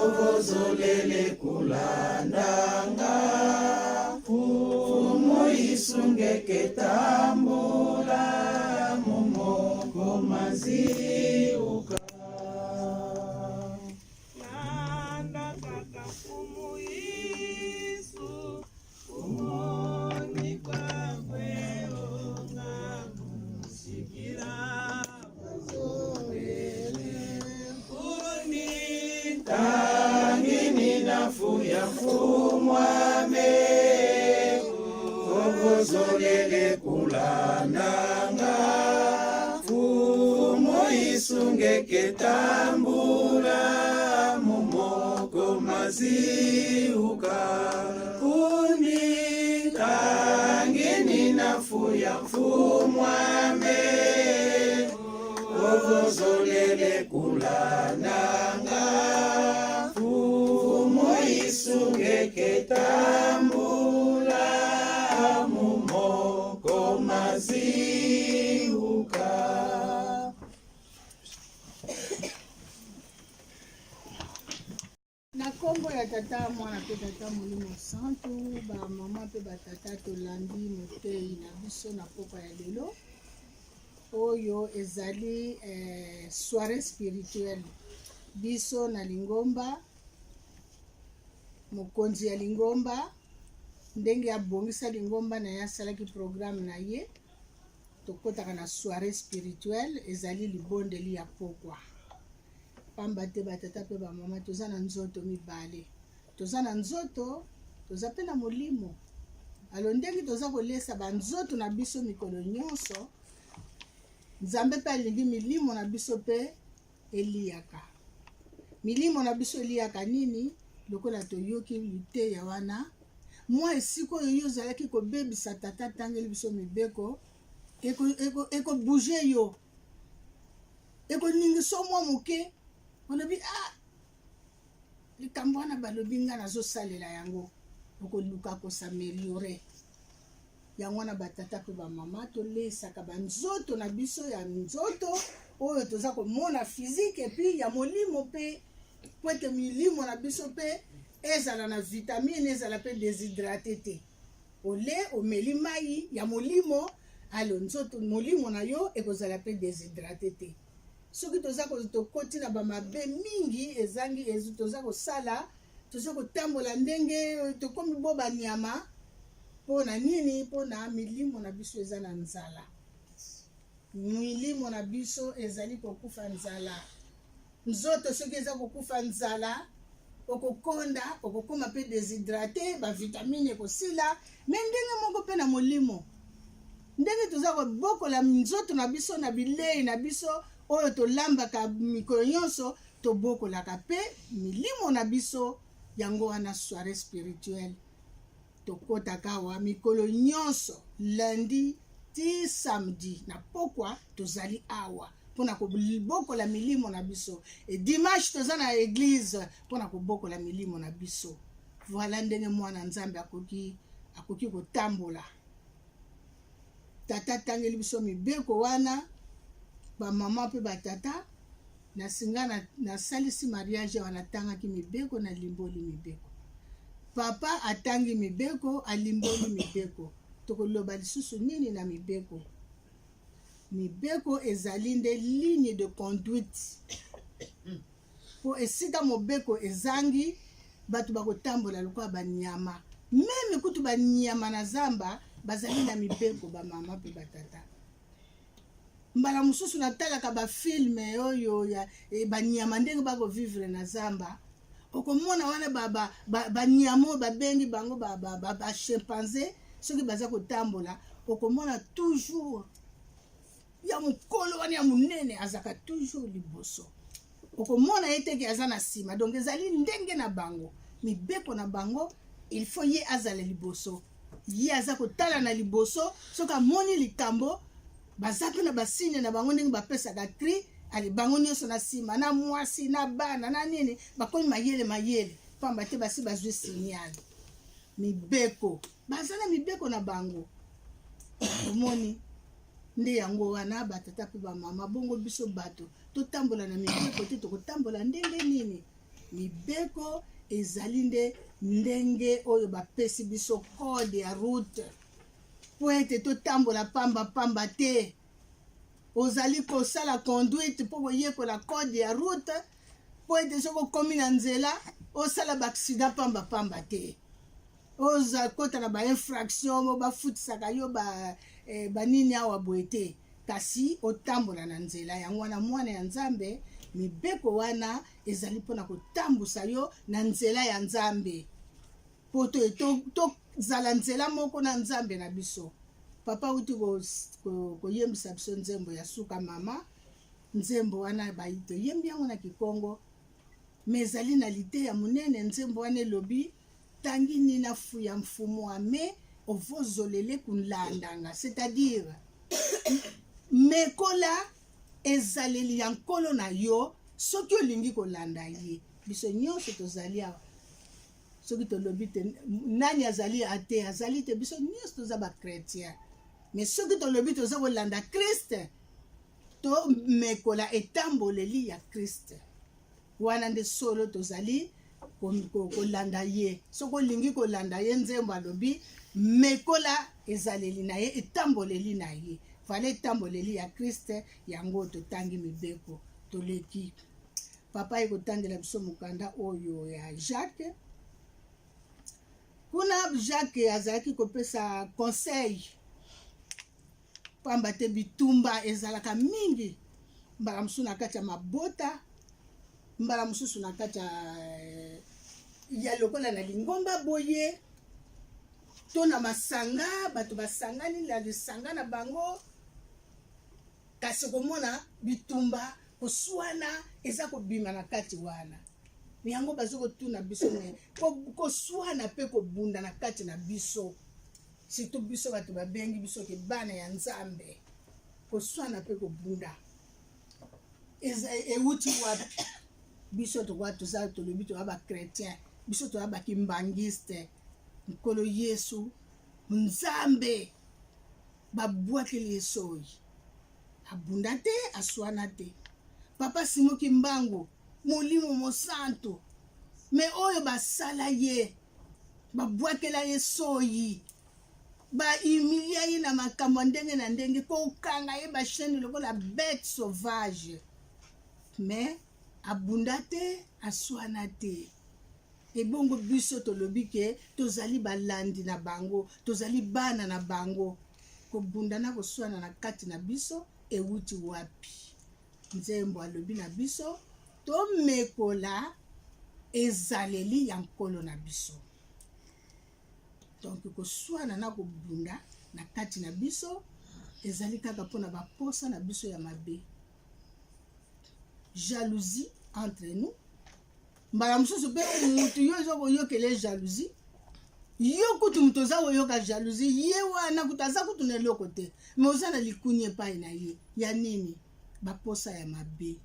ovozolele kulandanga fumu isungeke tambula momoko maziuka landa kaka fumu isu fumoni kwakwe onga musikira tangini nafuya fumwame ovozolele kulandanga fumo isungeke tambula momoko maziuka kuni tangini nafuya fumwame ovozolele kulandanga sungeke tambula momoko maziuka. Na kombo ya tata mwana pe tata molimo santu ba mama pe ba tata tolandi motei na biso na poko ya lelo oyo ezali soirée spirituelle biso na Lingomba mokonzi ya Lingomba ndenge abongisa Lingomba na ye asalaki programme na ye tokotaka na soirée spirituelle ezali libondeli ya pokwa pamba te batata pe bamama toza na nzoto mibale toza na nzoto toza pe na molimo alo ndenge toza kolesa banzoto na biso mikolo nyonso nzambe pe alingi milimo na biso pe eliaka milimo na biso eliaka nini lokola toyoki liteya wana mwa esika oyo yo ozalaki kobebisa tata tangeli biso mibeko ekobouge yo ekoningisa mwa moke olobi likambo wana balobi nga nazosalela yango okoluka kosameliore yango wana batata pe bamama tolesaka banzoto na biso ya nzoto oyo toza komona physique epi ya molimo pe po ete milimo na biso pe ezala na vitamine ezala pe déshydraté te ole omeli mai ya molimo alo nzoto molimo na yo ekozala pe déshydraté te soki toza tokoti na bamabe mingi ezangi toza kosala toza kotambola ndenge tokomi bo banyama mpo na nini mpo na milimo na biso eza na nzala milimo na biso ezali kokufa nzala nzoto soki eza kokufa nzala okokonda okokoma pe déshydraté bavitamine ekosila me ndenge moko mpe na molimo ndenge toza kobokola nzoto na biso na bilei na biso oyo tolambaka mikolo nyonso tobokolaka pe milimo na biso yango wana soirée spirituelle tokotaka awa mikolo nyonso lundi ti samedi na pokwa tozali awa mpona kobokola milimo na biso e dimanche toza na église mpona kobokola milimo na biso voilà ndenge mwana nzambe akoki kotambola tata tangeli biso mibeko wana bamama mpe batata nasinga nasalisi mariage wana atangaki mibeko na limboli mibeko papa atangi mibeko alimboli mibeko tokoloba lisusu nini na mibeko mibeko ezali nde ligne de conduite po esika mobeko ezangi bato bakotambola lokola banyama meme kutu banyama na zamba bazali na mibeko bamama mpe batata mbala mosusu natalaka bafilme oyo ya banyama ndenge bakovivre na zamba okomona wana banyama oyo babengi bango bachimpanze soki baza kotambola okomona toujours ya mokolo wana ya monene azaka toujours liboso okomona ye teke aza na nsima donc ezali ndenge na bango mibeko na bango il faut ye azala liboso ye aza kotala na liboso soki amoni likambo baza mpe na basine na bango ndenge bapesaka cri ali bango nyonso na nsima na mwasi na bana na nini bakomi mayele pamba te basi bazwi signale mibeko baza na mibeko na bango omoni nde yango wana batata mpe bamama bongo biso bato totambola na mibeko te tokotambola ndenge nini mibeko ezali nde ndenge oyo bapesi biso code ya route po ete totambola pamba te ozali kosala conduite mpo koyekola code ya route po ete soki okomi na nzela osala baaksida pamba te oza kota na bainfraction mo bafutisaka yo banini awa boye te kasi otambola na nzela yango wana mwana ya nzambe mibeko wana ezali mpona kotambusa yo na nzela ya nzambe po tozala nzela moko na nzambe na biso. Papa uti koyembisa biso nzembo ya suka mama nzembo wana toyembi yango na Kikongo me ezali na lite ya monene. Nzembo wana elobi tangi nina fuya mfumu ame ovozolele kunlandanga, c'est-à-dire mekola ezaleli ya nkolo na yo soki olingi kolanda ye. Biso nyonso tozali awa soki tolobi te nani azali ate azali te, biso nyonso toza bakretien me soki tolobi toza kolanda Kriste to mekola etamboleli ya Kriste wana nde solo tozali kolanda ye. Soki olingi kolanda ye nzembo alobi mekola ezaleli na ye etamboleli na ye fale etamboleli ya Kriste yango totangi mibeko toleki. Papa ekotangela biso mokanda oyo ya Jacques. Kuna Jacques azalaki kopesa conseil pamba te bitumba ezalaka mingi mbala mosusu na kati ya mabota mbala mosusu na kati ya lokola na lingomba boye to na masanga bato basangani na lisanga na bango kasi komona bitumba koswana eza kobima na kati wana yango bazo kotuna biso ne koswana pe kobunda na kati na biso surtout biso bato babengi biso ke bana ya nzambe koswana pe kobunda euti wapi biso toza tolobi toza bakretien biso toza bakimbangiste nkolo Yesu nzambe babwakeli yesoyi abunda te aswana te. Papa Simoki Mbango molimo mosanto me oyo basala ye babwakela yesoyi bahumilia ye na makambo ndenge na ndenge kokanga ye basheni lokola bête sauvage me abunda te aswana te. Ebongo biso tolobi ke tozali balandi na bango tozali bana na bango kobunda na koswana na kati na biso euti wapi. Nzembo alobi na biso tomekola ezaleli ya nkolo na biso donc koswana na kobunda na kati na biso ezali kaka mpona baposa na biso ya mabe. Jalousie entre nous mbala mosusu mpe mutu yo eza koyokele jalousie yo kutu mutu oza koyoka jalousie ye wana kutu aza kutu na eloko te me oza na likuni epai na ye ya nini baposa ya mabe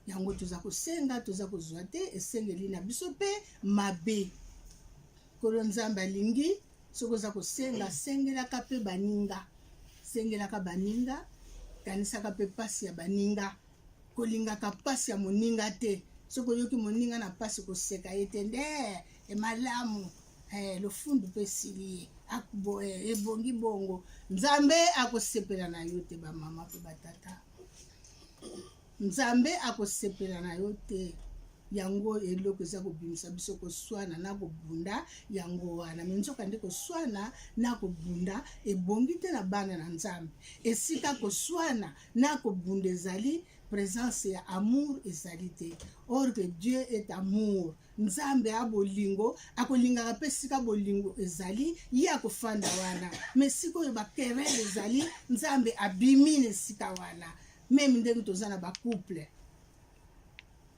yango toza kosenga toza kozwa te esengeli na biso mpe mabe. Kolo nzambe alingi soki oza kosenga sengelaka mpe baninga sengelaka baninga kanisaka mpe pasi ya baninga kolingaka pasi ya moninga te. Soki oyoki moninga na pasi koseka ye te nde emalamu lofundu mpe esili ye ebongi bongo nzambe akosepela na yo te bamama mpe batata nzambe akosepela na yo te yango eloko eza kobimisa biso koswana na kobunda yango wana me nzoka nde koswana na kobunda ebongi te na bana na nzambe. Esika koswana na kobunda ezali présence ya amour ezali te. Or que Dieu est amour. Nzambe a bolingo akolingaka mpe sika bolingo ezali ye akofanda wana me sikoyo bakerele ezali nzambe abimi na esika wana. Meme ndenge toza na bacouple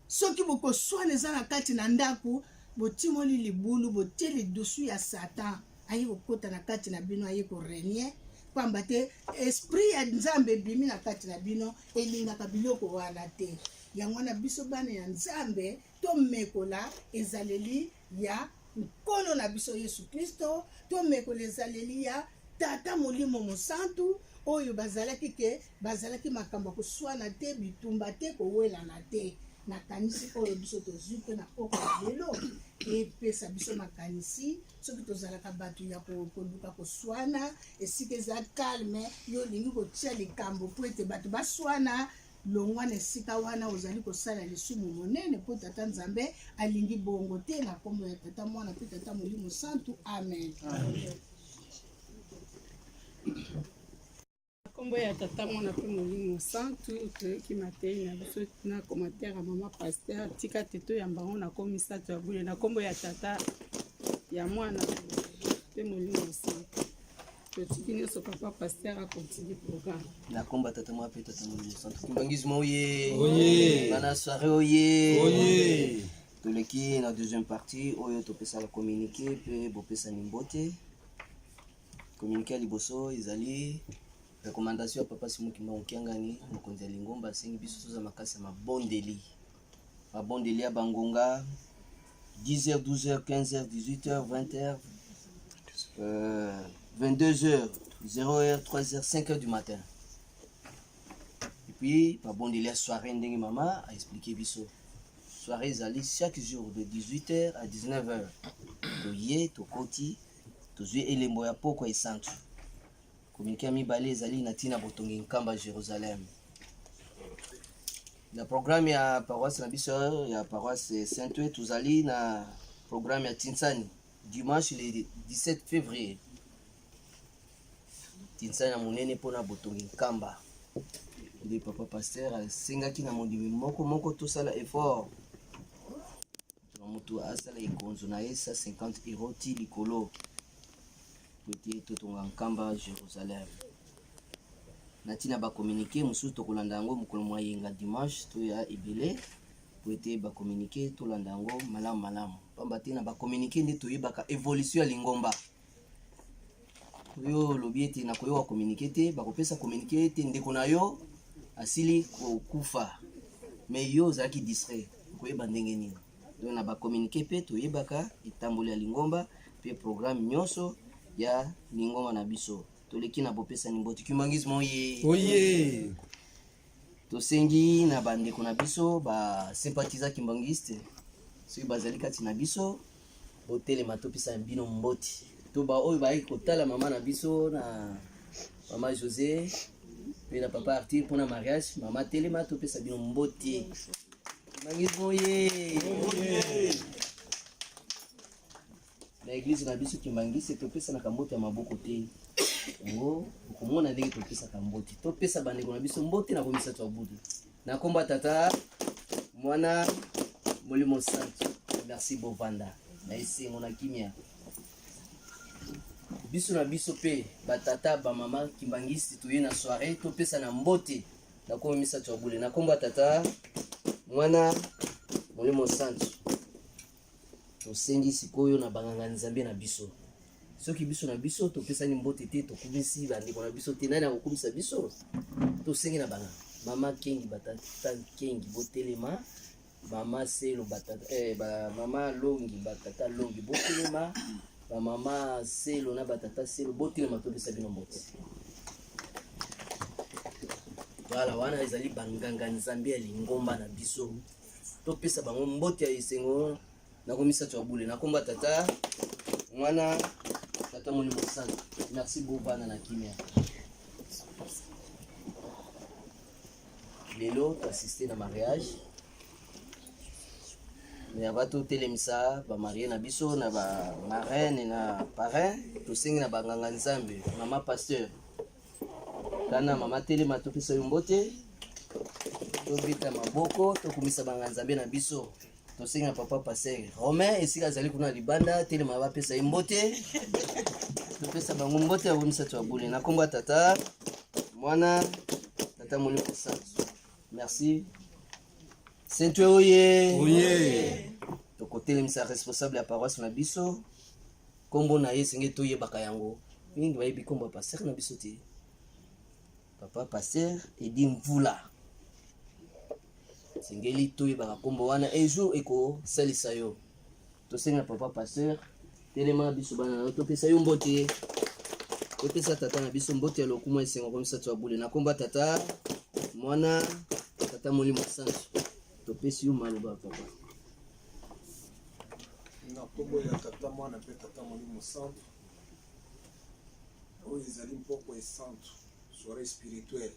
soki bokoswana eza na kati na ndako botimoli libulu botie lidusu ya Satan aye kokota na kati na bino aye korenie pamba te esprit ya nzambe ebimi na kati na bino elingaka biloko wana te. Yango wana biso bana ya nzambe tomekola ezaleli ya nkolo na biso Yesu Kristo tomekola ezaleli ya tata molimo mosantu oyo bazalaki makambo koswana te bitumba te kowelana te nakanisi oyo biso tozwi mpe na poko ya lelo epesa biso makanisi soki tozalaka bato ya koluka koswana esika eza calme yo olingi kotia likambo po ete bato baswana longwa na esika wana ozali kosala lisumu monene mpo tata nzambe alingi bongo te na nkombo ya tata mwana mpe tata molimo santu amen. Kombo ya tata mwana mpe molimo santu toyoki matei na biso na commentaire ya mama paster tika teto ya mbango na kombo misato ya bule na kombo ya tata ya mwana mpe molimo santu totiki nyonso papa paster akontinue programme na kombo ya tata mwana mpe tata molimo santu kimbangizima oye bana soirée oye toleki na deuxième partie oyo topesaka communiqué mpe bopesani mbote communiqué ya liboso ezali recommandation ya papa Simon Kimbangu Kiangani mokonzi ya Lingomba asengi biso toza makasi ya mabondeli ya bangonga 10h 12h 15h 18h 20h 22h 0h 3h 5h du matin et puis mabondeli ya soirée ndenge mama a expliqué biso soirée ezali chaque jour de 18h à 19h toye tokoti tozwi elembo ya poko esantu communiqué mibale ezali na tina botongi nkamba Jérusalem. Na programme ya paroisse na biso ya paroisse Saint-Ouen tozali na programme ya Tinsani dimanche le 17 février. Tinsani ya monene mpona botongi nkamba. Nde papa pasteur asengaki na mondimi moko tosala effort. Moto asala ekonzo na ye 150 € ti likolo. Petit totonga nkamba Jérusalem. Natina ba communiquer musu to kolanda ngo mukolo moyenga dimanche to ya ebele petit ba communiquer to landa ngo malamu pamba tina ba communiquer nde to yebaka évolution ya Lingomba yo lobiete na koyo wa communiquer te ba kopesa communiquer te ndeko na yo asili ko kufa mais yo zaki distrait koyeba ndenge nini donc na ba communiquer pe to yebaka itamboli ya Lingomba pe programme nyonso ya Lingomba na biso toleki na bopesa ni mboti kimangizimo oye tosengi na bandeko na biso ba sympathiser kimbangiste soki bazali kati na biso botelema topesa bino mboti to ba oyo ba kotala mama na biso na mama José pe na papa Arthur pour na mariage mama telema topesa bino mboti kimangizimo oye na église na biso kimbangisi topesa na kambote ya maboko te ngo komona ndenge topesa kambote topesa bandeko na biso mbote na komisa to abudu na komba tata mwana molimo santu merci bovanda na esengo na kimia biso na biso pe batata ba mama kimbangisi tuye na soirée topesa na mbote na komisa to abudu na komba tata mwana molimo santu tosengi sikoyo na banganga nzambe na biso soki biso na biso topesani mbote te tokumisi bandeko na biso te nani akokumisa biso tosengi na banga mama kengi batata kengi botelema mama selo batata mama longi batata longi botelema ba mama selo na batata selo botelema topesa bino mbote wala wana ezali banganga nzambe ya Lingomba na biso topesa bango mbote ya esengo na komisa to abule na komba tata mwana tata molimo santu merci bovana na kimia lelo t'assister na mariage mais abato telemisa ba marié na biso na ba marraine na parrain tosengi na banganga nzambe mama pasteur kana mama telema topesa yo mbote tobita maboko tokumisa banganga nzambe na biso tosengi na papa pasteur Romain esika azali kuna libanda telema bapesa mbote topesa bango mbote ya misato ya bule na komba tata mwana tata molimo santu merci Saint-Ouen oye tokotelemisa responsable ya paroisse na biso kombo na ye senge toyebaka yango mingi bayebi kombo ya pasteur na biso te papa pasteur edi mvula sengeli toyebaka kombo wana un jour eko salisa yo tosenga papa pasteur telema biso bana na topesa yo mbote topesa tata na biso mbote ya lokumu esengo komisa to abule na komba tata mwana tata molimo santu topesi yo maloba papa. Na kombo ya tata mwana pe tata molimo santo oyo ezali mpoko esantu soirée spirituelle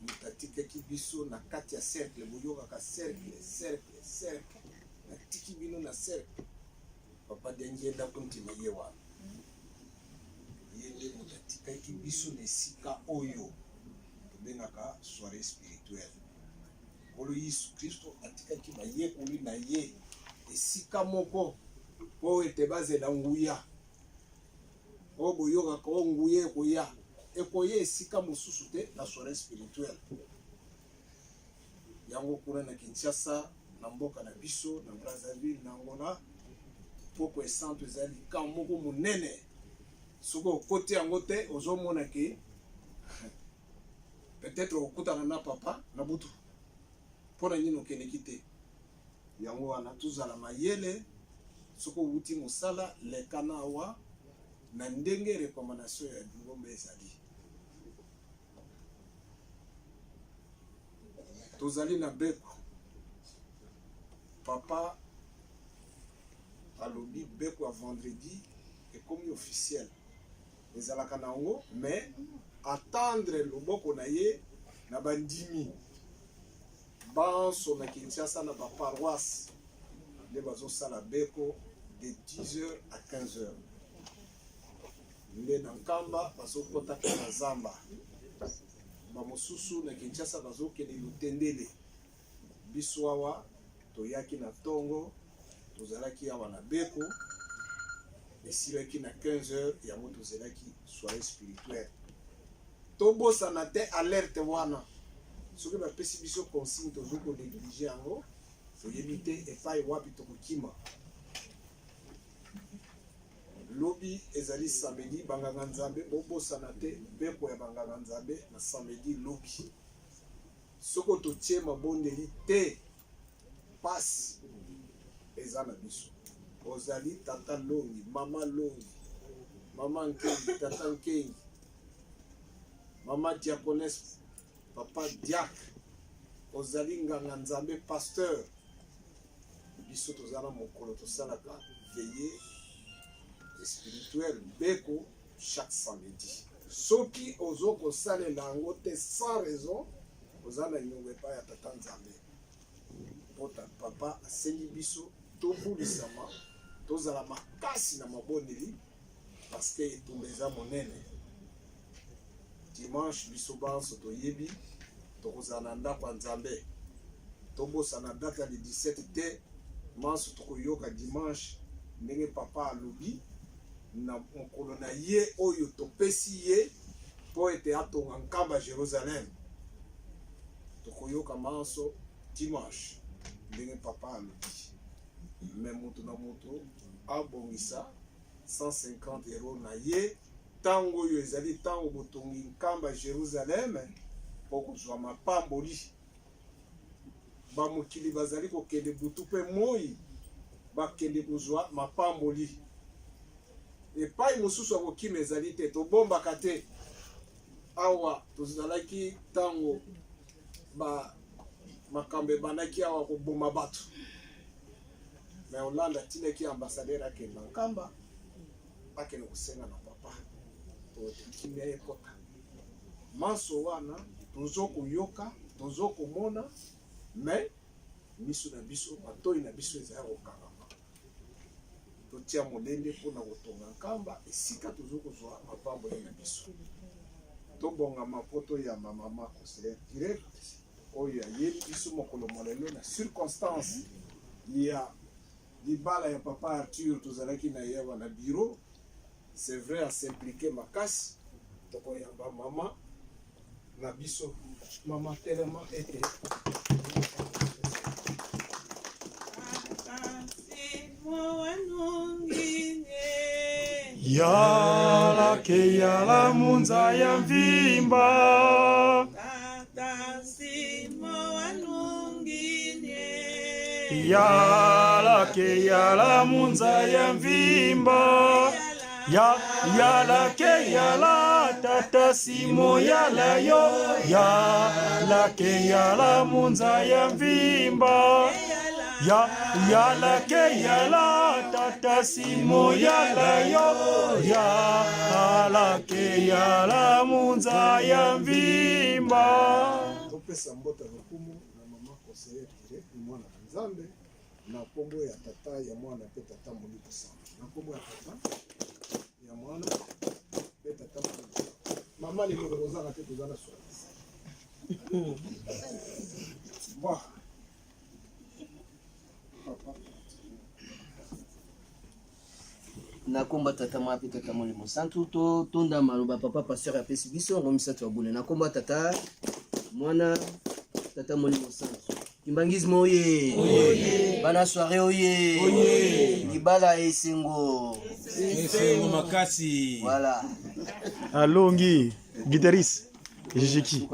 mutatikaki biso na kati ya cercle boyokaka cercle natiki bino na cercle papa dengi endako ntima ye wana ye nde mutatikaki biso na esika oyo tobengaka soirée spirituelle olo yesu kristo atikaki bayekoli na ye esika moko po ete bazela nguya oyo boyokaka o nguya ekoya esika mosusu te na soirée spirituelle yango kuna na Kinshasa na mboka na biso na Brazzaville na Angola poko esanto ezali ka moko monene soki okoti yango te ozomona ke peut-être okutana na papa na butu mpona nini okendeki te yango wana tozala mayele soki outi mosala lekana awa na ndenge recommandation ya Lingombe ezali tozali na beko papa alobi beko ya vendredi ekomi officiel ezalaka na yango mais attendre loboko na ye na bandimi banso na Kinshasa na baparoisse nde bazosala beko de 10h à 15h nde na nkamba bazokotaka na zamba bamosusu na Kinshasa bazokende lutendele biso awa toyaki na ntongo tozalaki awa na beko esilaki na 15h yango tozalaki soirée spirituelle tobosana te alerte wana soki bapesi biso consigne tozokonéglige yango toyebi te epai wapi tokokima lobi ezali samedi banganga nzambe bobosana te beko ya banganga nzambe na samedi lobi soko totie mabondeli te pasi eza na biso ozali tata longi mama nkengi tata nkengi mama diaconesse papa diacre ozali nganga nzambe pasteur biso tozala mokolo tosalaka veillé spirituel beko chaque samedi soki ozokosalela yango te sans raison oza na nyongo epai ya tata nzambe pota papa asengi biso tobulisama tozala makasi na mabondeli parce que etumba eza monene dimanche biso banso toyebi tokozala na ndako ya nzambe tobosana date ya 17 te manso tokoyoka dimanche ndenge papa alobi na mokolo na ye oyo topesi ye po ete atonga nkamba Jérusalem tokoyoka manso dimanche ndenge papa alobi me moto na moto abongisa 150 € na ye ntango oyo ezali ntango botongi nkamba Jérusalem po kozwa mapamboli bamokili bazali kokende butu mpe moi bakende kozwa mapamboli epai mosusu akokima ezali te tobombaka te awa tozalaki ntango makambo ebandaki awa koboma bato me Hollande atinaki ambassadeur akende na nkamba akende kosenga na papa totekimia ekota manso wana tozokoyoka tozokomona me miso na biso matoi na biso ezali kokangama totia molende mpona kotonga nkamba esika tozokozwa mapamboli na biso tobongama mpo toyamba mama conseillère direct oyo ayebi biso mokolo molelo na circonstance ya libala ya papa Arthur tozalaki na ye awa na bureau c'est vrai asimplike makasi tokoyamba mama na biso mama telema ete Yala ke yala munza ya mvimba yala ke yala munza ya mvimba yala ke yala tata simo yala yo yala ke yala munza ya mvimba yala ke yala tata simo yala yo yala ke yala munza ya mvimba. Topesa mbota lokumu na mama conseiller direct mwana nzambe na kombo ya tata ya mwana pe tata Moliko sana na kombo ya tata ya mwana pe tata Moliko mama ni mwana rozana te tozana swali bon nakomba tata mwapi tata Molimo Santu to tonda maloba papa pasteur apesi biso ngo misato abule nakomba tata mwana tata Molimo Santu kimbangismo oye bana soirée oye libala esengo makasi voilà alongi guitariste Jijiki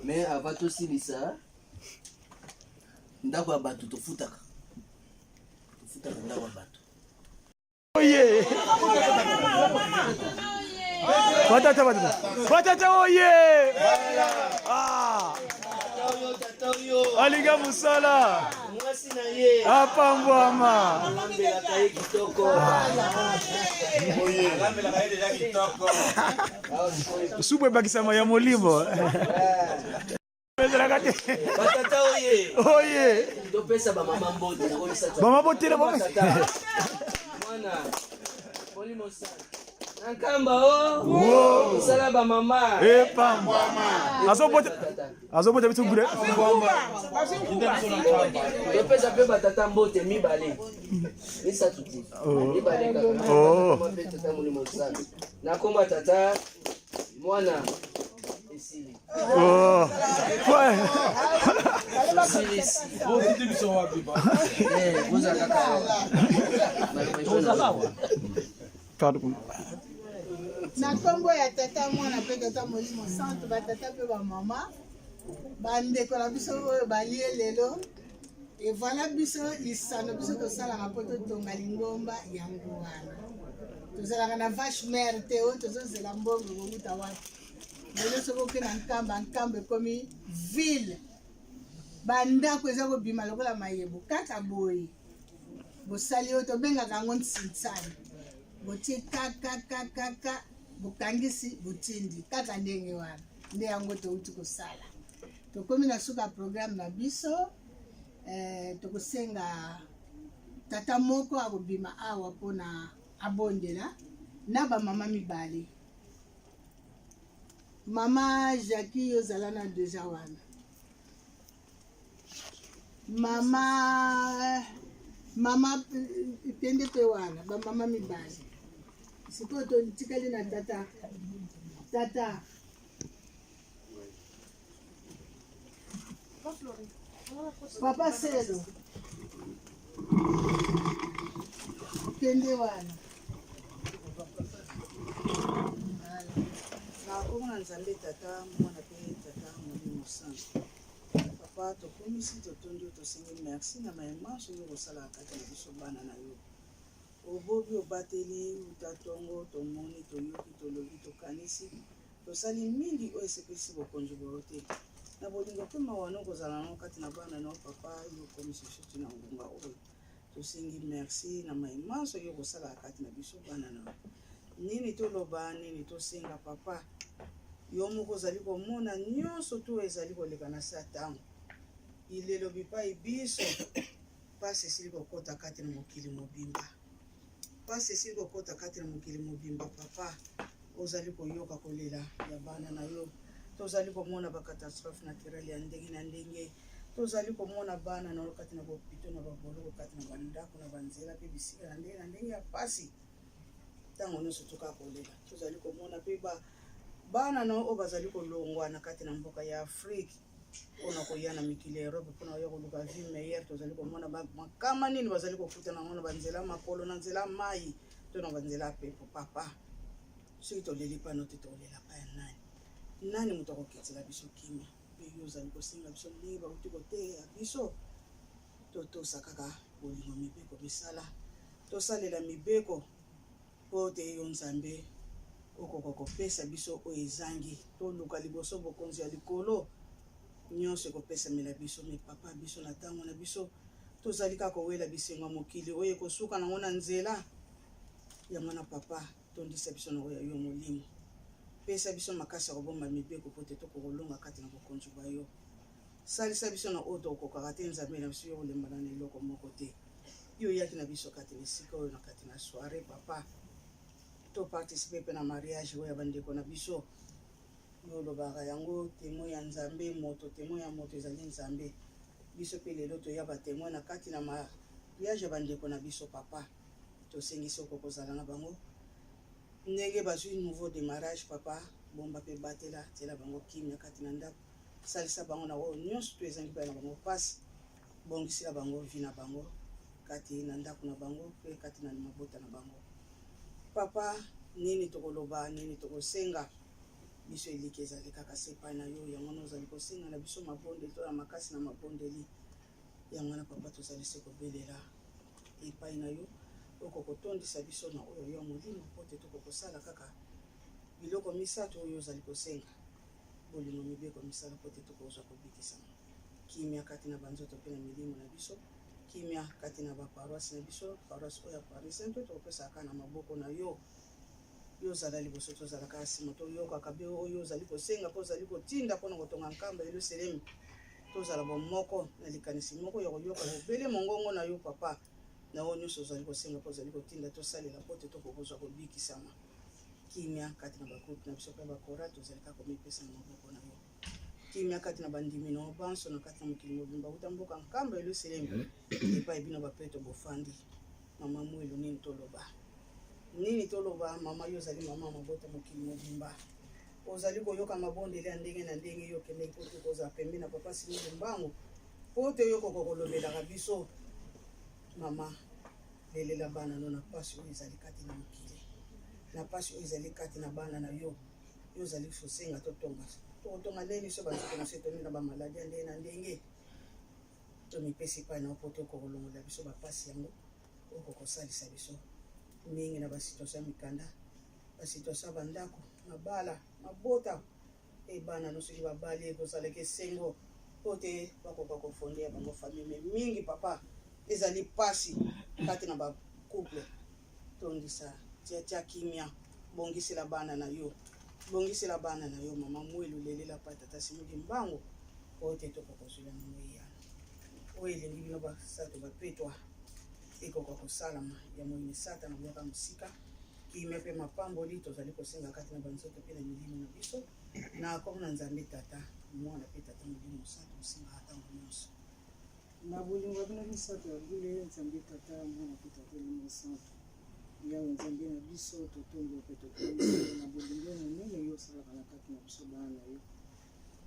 mais avant tout silisa ndako ya bato tofutaka ndako ya bato. Oye! Batata oye! Ah! Aliga musala! Mwasi na ye! Apambwama! Alambelaka ye kitoko! oye alambelaka ye deja kitoko Subwe bakisama ya molimo. Batata oye! Oye! Topesa ba mama mbote na komisa tu. Mama bote na mama. Mwana Molimo Santu. Nankamba o. Sala ba mama. Pambwama. Azobote bitu gure. Topesa pe batata mbote mibale. Isa tuti. Mibale kaka. Oh. Tata Molimo Santu. Nakomba tata mwana esili. Oh. Ouais. Pardon. Na kombo ya tata mwana pe tata Molimo Santu batata pe ba mama bandeko na biso oyo balie lelo evala biso lisano biso tosalaka mpo totonga lingomba yango wana tozalaka na vache mare te oyo tozozela mbongo kokuta wapi lelo soki oke na nkamba ekomi ville bandako eza kobima lokola mayebo kaka boye bosali oyo tobengaka yango ntsitsani botie kakakakaka bokangisi botindi kaka ndenge wana nde yango touti kosala tokomi na suka programme na biso tokosenga tata moko akobima awa mpona abondela na bamama mibale mama Jackie yozala na deja wana mama pende pe wana bamama mibale sikoyo totikali na tata papa Selo pende wana nakomona nzambe tata mwana pe tata Molimo Santu papa tokomisi totondi yo tosengi merci na mayema soki kosalaka kati na biso bana na yo obobi obateli utatongo tomoni toyoki tolobi tokanisi tosali mingi oyo esepelisi bokonzi boyo te na bolingo mpe mawana kozala nango kati na bana nao papa yo komisi surtout na ngonga oyo tosengi merci na mayema soki kosalaka kati na biso bana nao nini toloba nini tosenga papa yo moko ozali komona nyonso to ezali koleka na se ya ntango ilelo bipai biso pasi esili kokota kati na mokili mobimba pasi esili kokota kati na mokili mobimba papa ozali koyoka kolela ya bana na yo tozali komona bakatastrophe naturele ya ndenge na ndenge tozali komona bana na yo kati na bopito na baboloko kati na bandako na banzela mpe bisika na ndenge ya pasi ntango nyonso toka kolela tozali komona mpe bana na oyo bazali kolongwana kati na mboka ya Afrique mpona koya na mikili ya Europe mpona koya koluka vie meilleure tozali komona makama nini bazali kokuta nango na banzela makolo na nzela mai to na banzela pepo papa soki toleli pano te tokolela pa ya nani moto akoketela biso kimia mpe yo ozali kosenga biso ndenge bauti koteya biso totosa kaka bolingo mibeko misala tosalela mibeko po te yo nzambe okoko kopesa biso oyo ezangi toluka liboso bokonzi ya likolo nyonso ekopesamela biso me papa biso na ntango na biso tozali kaka kowela bisengo mokili oyo ekosuka nango na nzela yango na papa tondisa biso na oyo yo molimo pesa biso makasi ya kobomba mibeko po te tokolonga kati na bokonzi bwa yo salisa biso na oyo tokokaka te nzambe na biso yo kolembana na eloko moko te yo yaki na biso kati na esika oyo na kati na soirée papa toparticipe mpe na mariage oyo ya bandeko na biso yo olobaka yango témoin ya nzambe moto témoin ya moto ezali nzambe biso mpe lelo toya batémoin na kati na mariage ya bandeko na biso papa tosengisi oko kozala na bango ndenge bazwi nouveau démarrage papa bomba mpe batela tiela bango kimia kati na ndako salisa bango na oyo nyonso to ezangi mpe na bango mpasi bongisila bango vi na bango kati na ndako na bango mpe kati na mabota na bango papa nini tokoloba nini tokosenga biso eliki ezali kaka se epai na yo yango wana ozali kosenga na biso mabondeli to ya makasi na mabondeli yango wana papa tozali se kobelela epai na yo okokotondisa biso na oyo yo molimo po te tokokosala kaka biloko misato oyo ozali kosenga bolingo mibeko misala po te tokozwa kobikisama kimia kati na banzoto mpe na milimo na biso kimia kati na baparoise na biso paroise oyo ya paris saint tokopesaka na maboko na yo yo ozala liboso tozalaka nsima toyokaka be oyo ozali kosenga mpo ozali kotinda mpona kotonga nkamba yelusalemi tozala bomoko na likanisi moko ya koyoka bobele mongongo na yo papa na oyo nyonso ozali kosenga mpo ozali kotinda tosalela po te tokokozwa kobikisama kimia kati na bagroupe na biso mpe bakora tozali kaka komipesa na maboko na yo kimia kati na bandimi na obanso na kati na mokili mobimba uta mboka nkamba yelusalemi epai bino bapeto bofandi mama mwelu nini toloba mama yo ozali mama mabota mokili mobimba ozali koyoka mabondeli ya ndenge na ndenge yo kendeki po te kozala pembe na papa simile mbango po te yo kokolobelaka biso mama lelela bana no na pasi oyo ezali kati na mokili na pasi oyo ezali kati na bana na yo yo ozali kosenga tokotonga ndenge so banzoko na se toni na bamaladi ya ndenge na ndenge tomipesi epai na po te okokolongola biso bapasi yango okokosalisa biso mingi na basituation ya mikanda basituation ya bandako mabala mabota ebana no soki babali ekozalaka esengo po te bakoka kofonde ya bango famille mingi papa ezali pasi kati na bacouple tondisa tia kimia bongisela bana na yo mama mwelu lelela pa tata simudi mbango po te tokokozwela nango eyana oyo elingi bino basato bapetwa ekoka kosalama ya moyini sata na bwaka mosika kimia mpe mapamboli tozali kosenga kati na banzoto mpe na milimo na biso na komo na nzambe tata mwana mpe tata molimo mosantu osengaka ntango nyonso na bolingo bino misato ya bule nzambe tata mwana mpe tata molimo mosantu yawe nzambe na biso totondo mpe totondo na bolingo monene yo osalaka na kati na biso bana na yo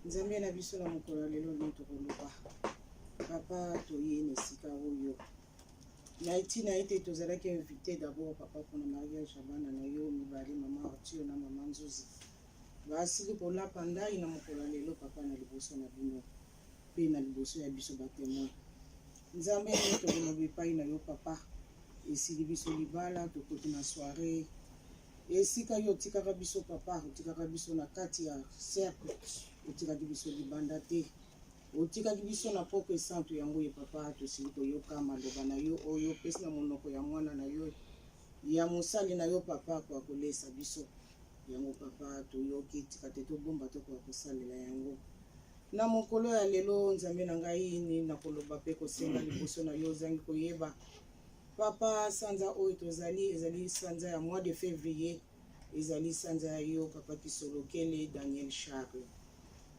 nzambe na biso na mokolo ya lelo lino tokoloba papa toye na esika oyo na etina ete tozalaki invité d'abord papa mpona mariage ya bana na yo mibale mama arthur na mama nzuzi basili kolapa ndai na mokolo ya lelo papa na liboso na bino mpe na liboso ya biso batemoin nzambe nini tokoloba epai na yo papa esili biso libala tokoti na soirée esika yo otikaka biso papa otikaka biso na kati ya cercle otikaki biso libanda te otikaki biso na poko esantu yango ye papa tosili koyoka maloba na yo oyo opesi na monoko ya mwana na yo ya mosali na yo papa kwa kolesa biso yango papa toyoki tika te tobomba tokoka kosalela yango na mokolo ya lelo nzambe na ngai ini na koloba mpe kosenga liboso na yo ozangi koyeba papa sanza oyo tozali ezali sanza ya mois de février ezali sanza ya yo papa Kisolokele Daniel Charles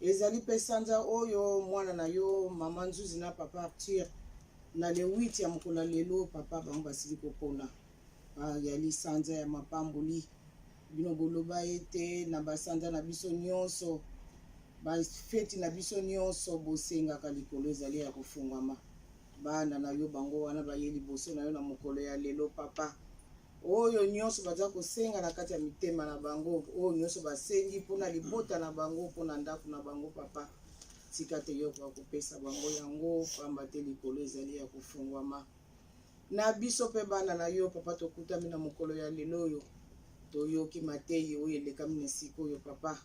ezali mpe sanza oyo mwana na yo mama Nzuzi na papa Arthur na le 8 ya mokolo lelo papa bango basili kopona yali sanza ya mapamboli bino boloba ete na basanza na biso nyonso bafeti na biso nyonso bosengaka likolo ezali ya kofungwama bana na yo bango wana baye liboso na yo na mokolo ya lelo papa oyo nyonso baza kosenga na kati ya mitema na bango oyo nyonso basengi mpona libota na bango mpona ndako na bango papa tika te yo kwa kopesa bango yango pamba te likolo ezali ya kofungwama na biso mpe bana na yo papa tokutami na mokolo ya lelo oyo toyoki matei oyo elekami na esika oyo papa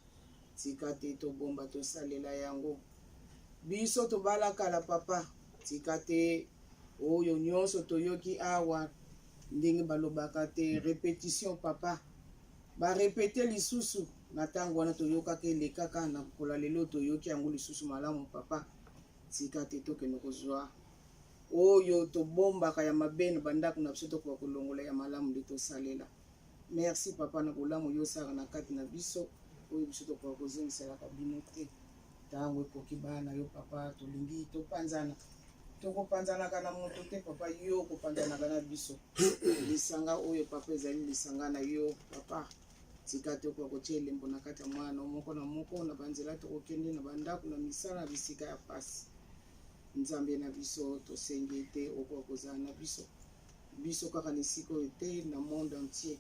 tika te tobomba tosalela yango biso tobalakala papa tika te oyo nyonso toyoki awa ndenge balobaka te répétition papa barepete lisusu na ntango wana toyokaka elekaka na kola lelo toyoki yango lisusu malamu papa tika te tokende kozwa oyo tobombaka ya mabe na bandako na biso tokoka kolongola ya malamu nde tosalela merci papa na bolamu yo osala na kati na biso oyo biso tokoka kozongiselaka bino te ntango ekoki bana yo papa tolingi topanzana tokopanzanaka na moto te papa yo kopanzanaka na biso lisanga oyo papa ezali lisanga na yo papa tika te okoka kotia elembo na kati ya mwana moko na moko na banzela tokokende na bandako na misala na bisika ya pasi nzambe na biso tosengi te okoka kozala na biso kaka na esika oyo te na monde entier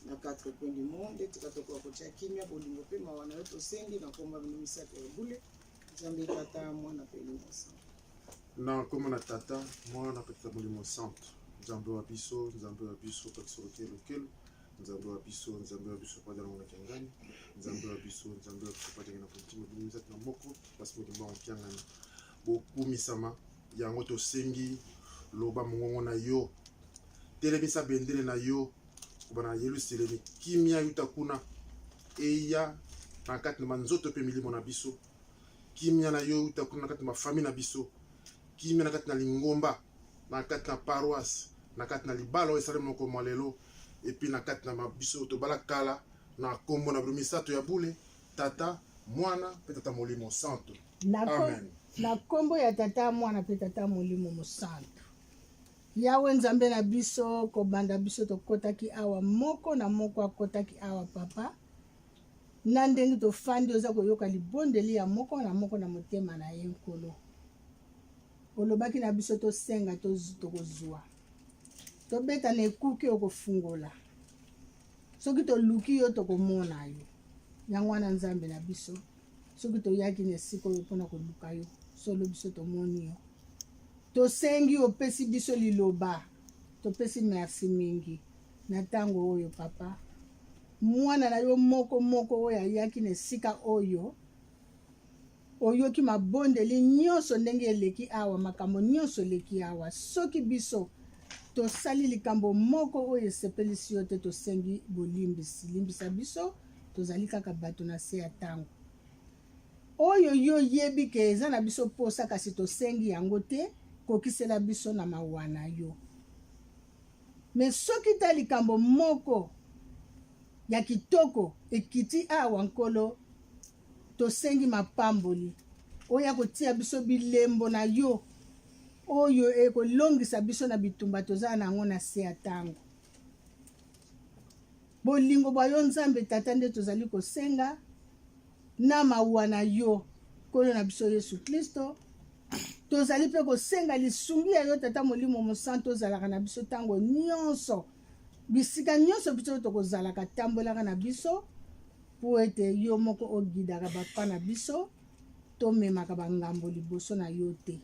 na 4 coins du monde tika tokoka kotia kimia bolingo mpe mawa na yo tosengi na komba bino misato ya bule nzambe tata mwana mpe Molimo Santo na kombo na tata mwana mpe tata Molimo Santo nzambe wa biso kati lokelo nzambe wa biso padala ngona kiangani nzambe wa biso padala na politique bino misato na moko parce que ndimba okiangani bokumisama yango tosengi loba mongongo na yo telemisa bendele na yo kubana Yerusalemi kimia yuta kuna eya na kati na manzoto pe milimo na biso kimia na yo yuta kuna na kati na famille na biso kimia na kati na lingomba na kati na paroisse na kati na libalo esalemi moko mwalelo epi na kati na mabiso tobala kala na kombo na brumisato ya bule tata mwana pe tata Molimo Santo amen na kombo ya tata mwana pe tata Molimo Santo yawe nzambe na biso kobanda biso tokotaki awa moko na moko akotaki awa papa na ndenge tofandi oza koyoka libondeli ya moko na motema na ye nkolo olobaki na biso tosenga tokozwa tobeta na ekuke okofungola soki toluki yo tokomona yo yango wana nzambe na biso soki toyaki na esika oyo mpona koluka yo solo biso tomoni yo tosengi opesi biso liloba topesi merci mingi na ntango oyo papa mwana na yo moko oyo ayaki na esika oyo oyoki mabondeli nyonso ndenge eleki awa makambo nyonso eleki awa soki biso tosali likambo moko oyo esepelisi yo te tosengi limbisa biso tozali kaka bato na se ya ntango oyo yo yebi ke eza na biso posa kasi tosengi yango te kokisela biso na mawa na yo me soki ta likambo moko ya kitoko ekiti awa nkolo tosengi mapamboli oyo kotia biso bilembo na yo oyo ekolongisa biso na bitumba tozala nango na se ya ntango bolingo bwa yo nzambe tata nde tozali kosenga na mawa na yo nkolo na biso Yesu Kristo tozali mpe kosenga lisungi ya yo tata Molimo Santo ozalaka na biso ntango nyonso bisika nyonso biso tokozalaka tambolaka na biso po ete yo moko ogidaka bapa na biso tomemaka bangambo liboso na yo te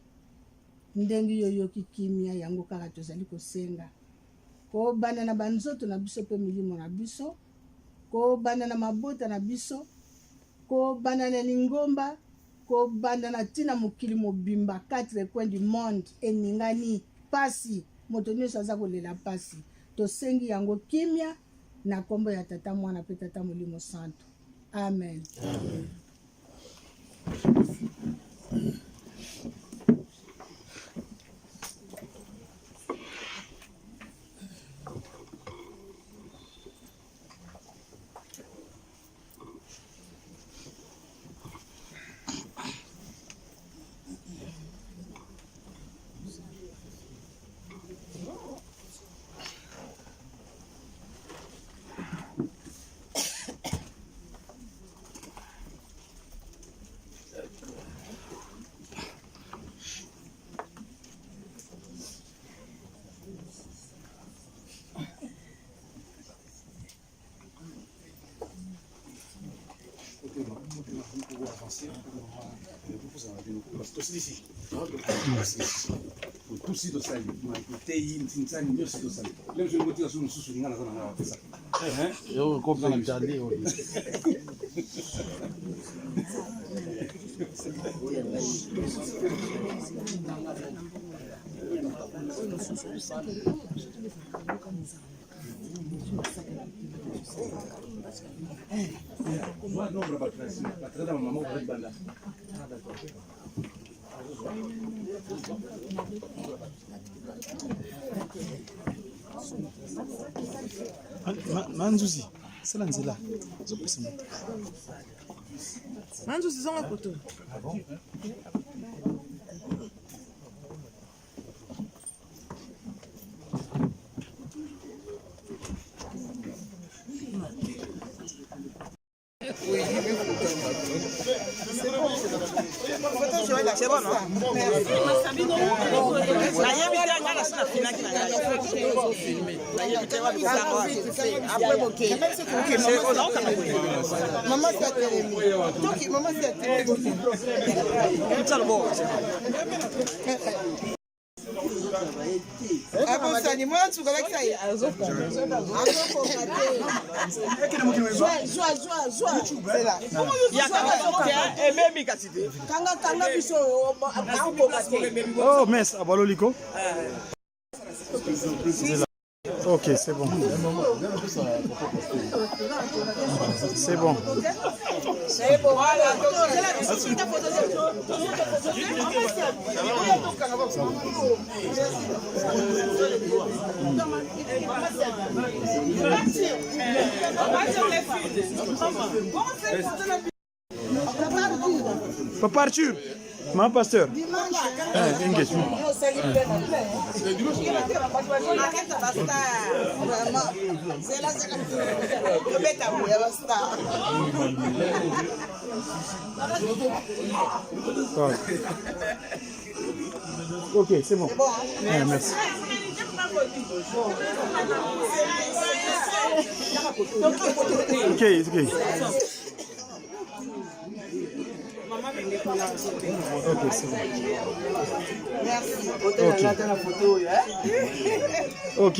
ndenge yo yoki kimia yango kaka tozali kosenga kobanda na banzoto na biso mpe milimo na biso kobanda na mabota na biso kobanda na lingomba kobanda na ntina mokili mobimba 4 coins du monde eningani pasi moto nyonso aza kolela pasi tosengi yango kimia na kombo ya tata mwana mpe tata Molimo Santo amen, amen. Tout si tosali, te yi nsani nyonso tosali. Leo je motivation mosusu lingana sana na pesa. Yo, comprends Charlie. Manzuzi, c'est l'anzela. Manzuzi, c'est un photo. C'est bon, non? Oh, mince, à Baloliko. Ok, c'est bon. C'est bon. C'est bon. Papa Arthur, ma pasteur. Engage. Ok, c'est bon. Ouais, merci. Ok, ok. Ok, c'est bon. Merci. Ok. Ok.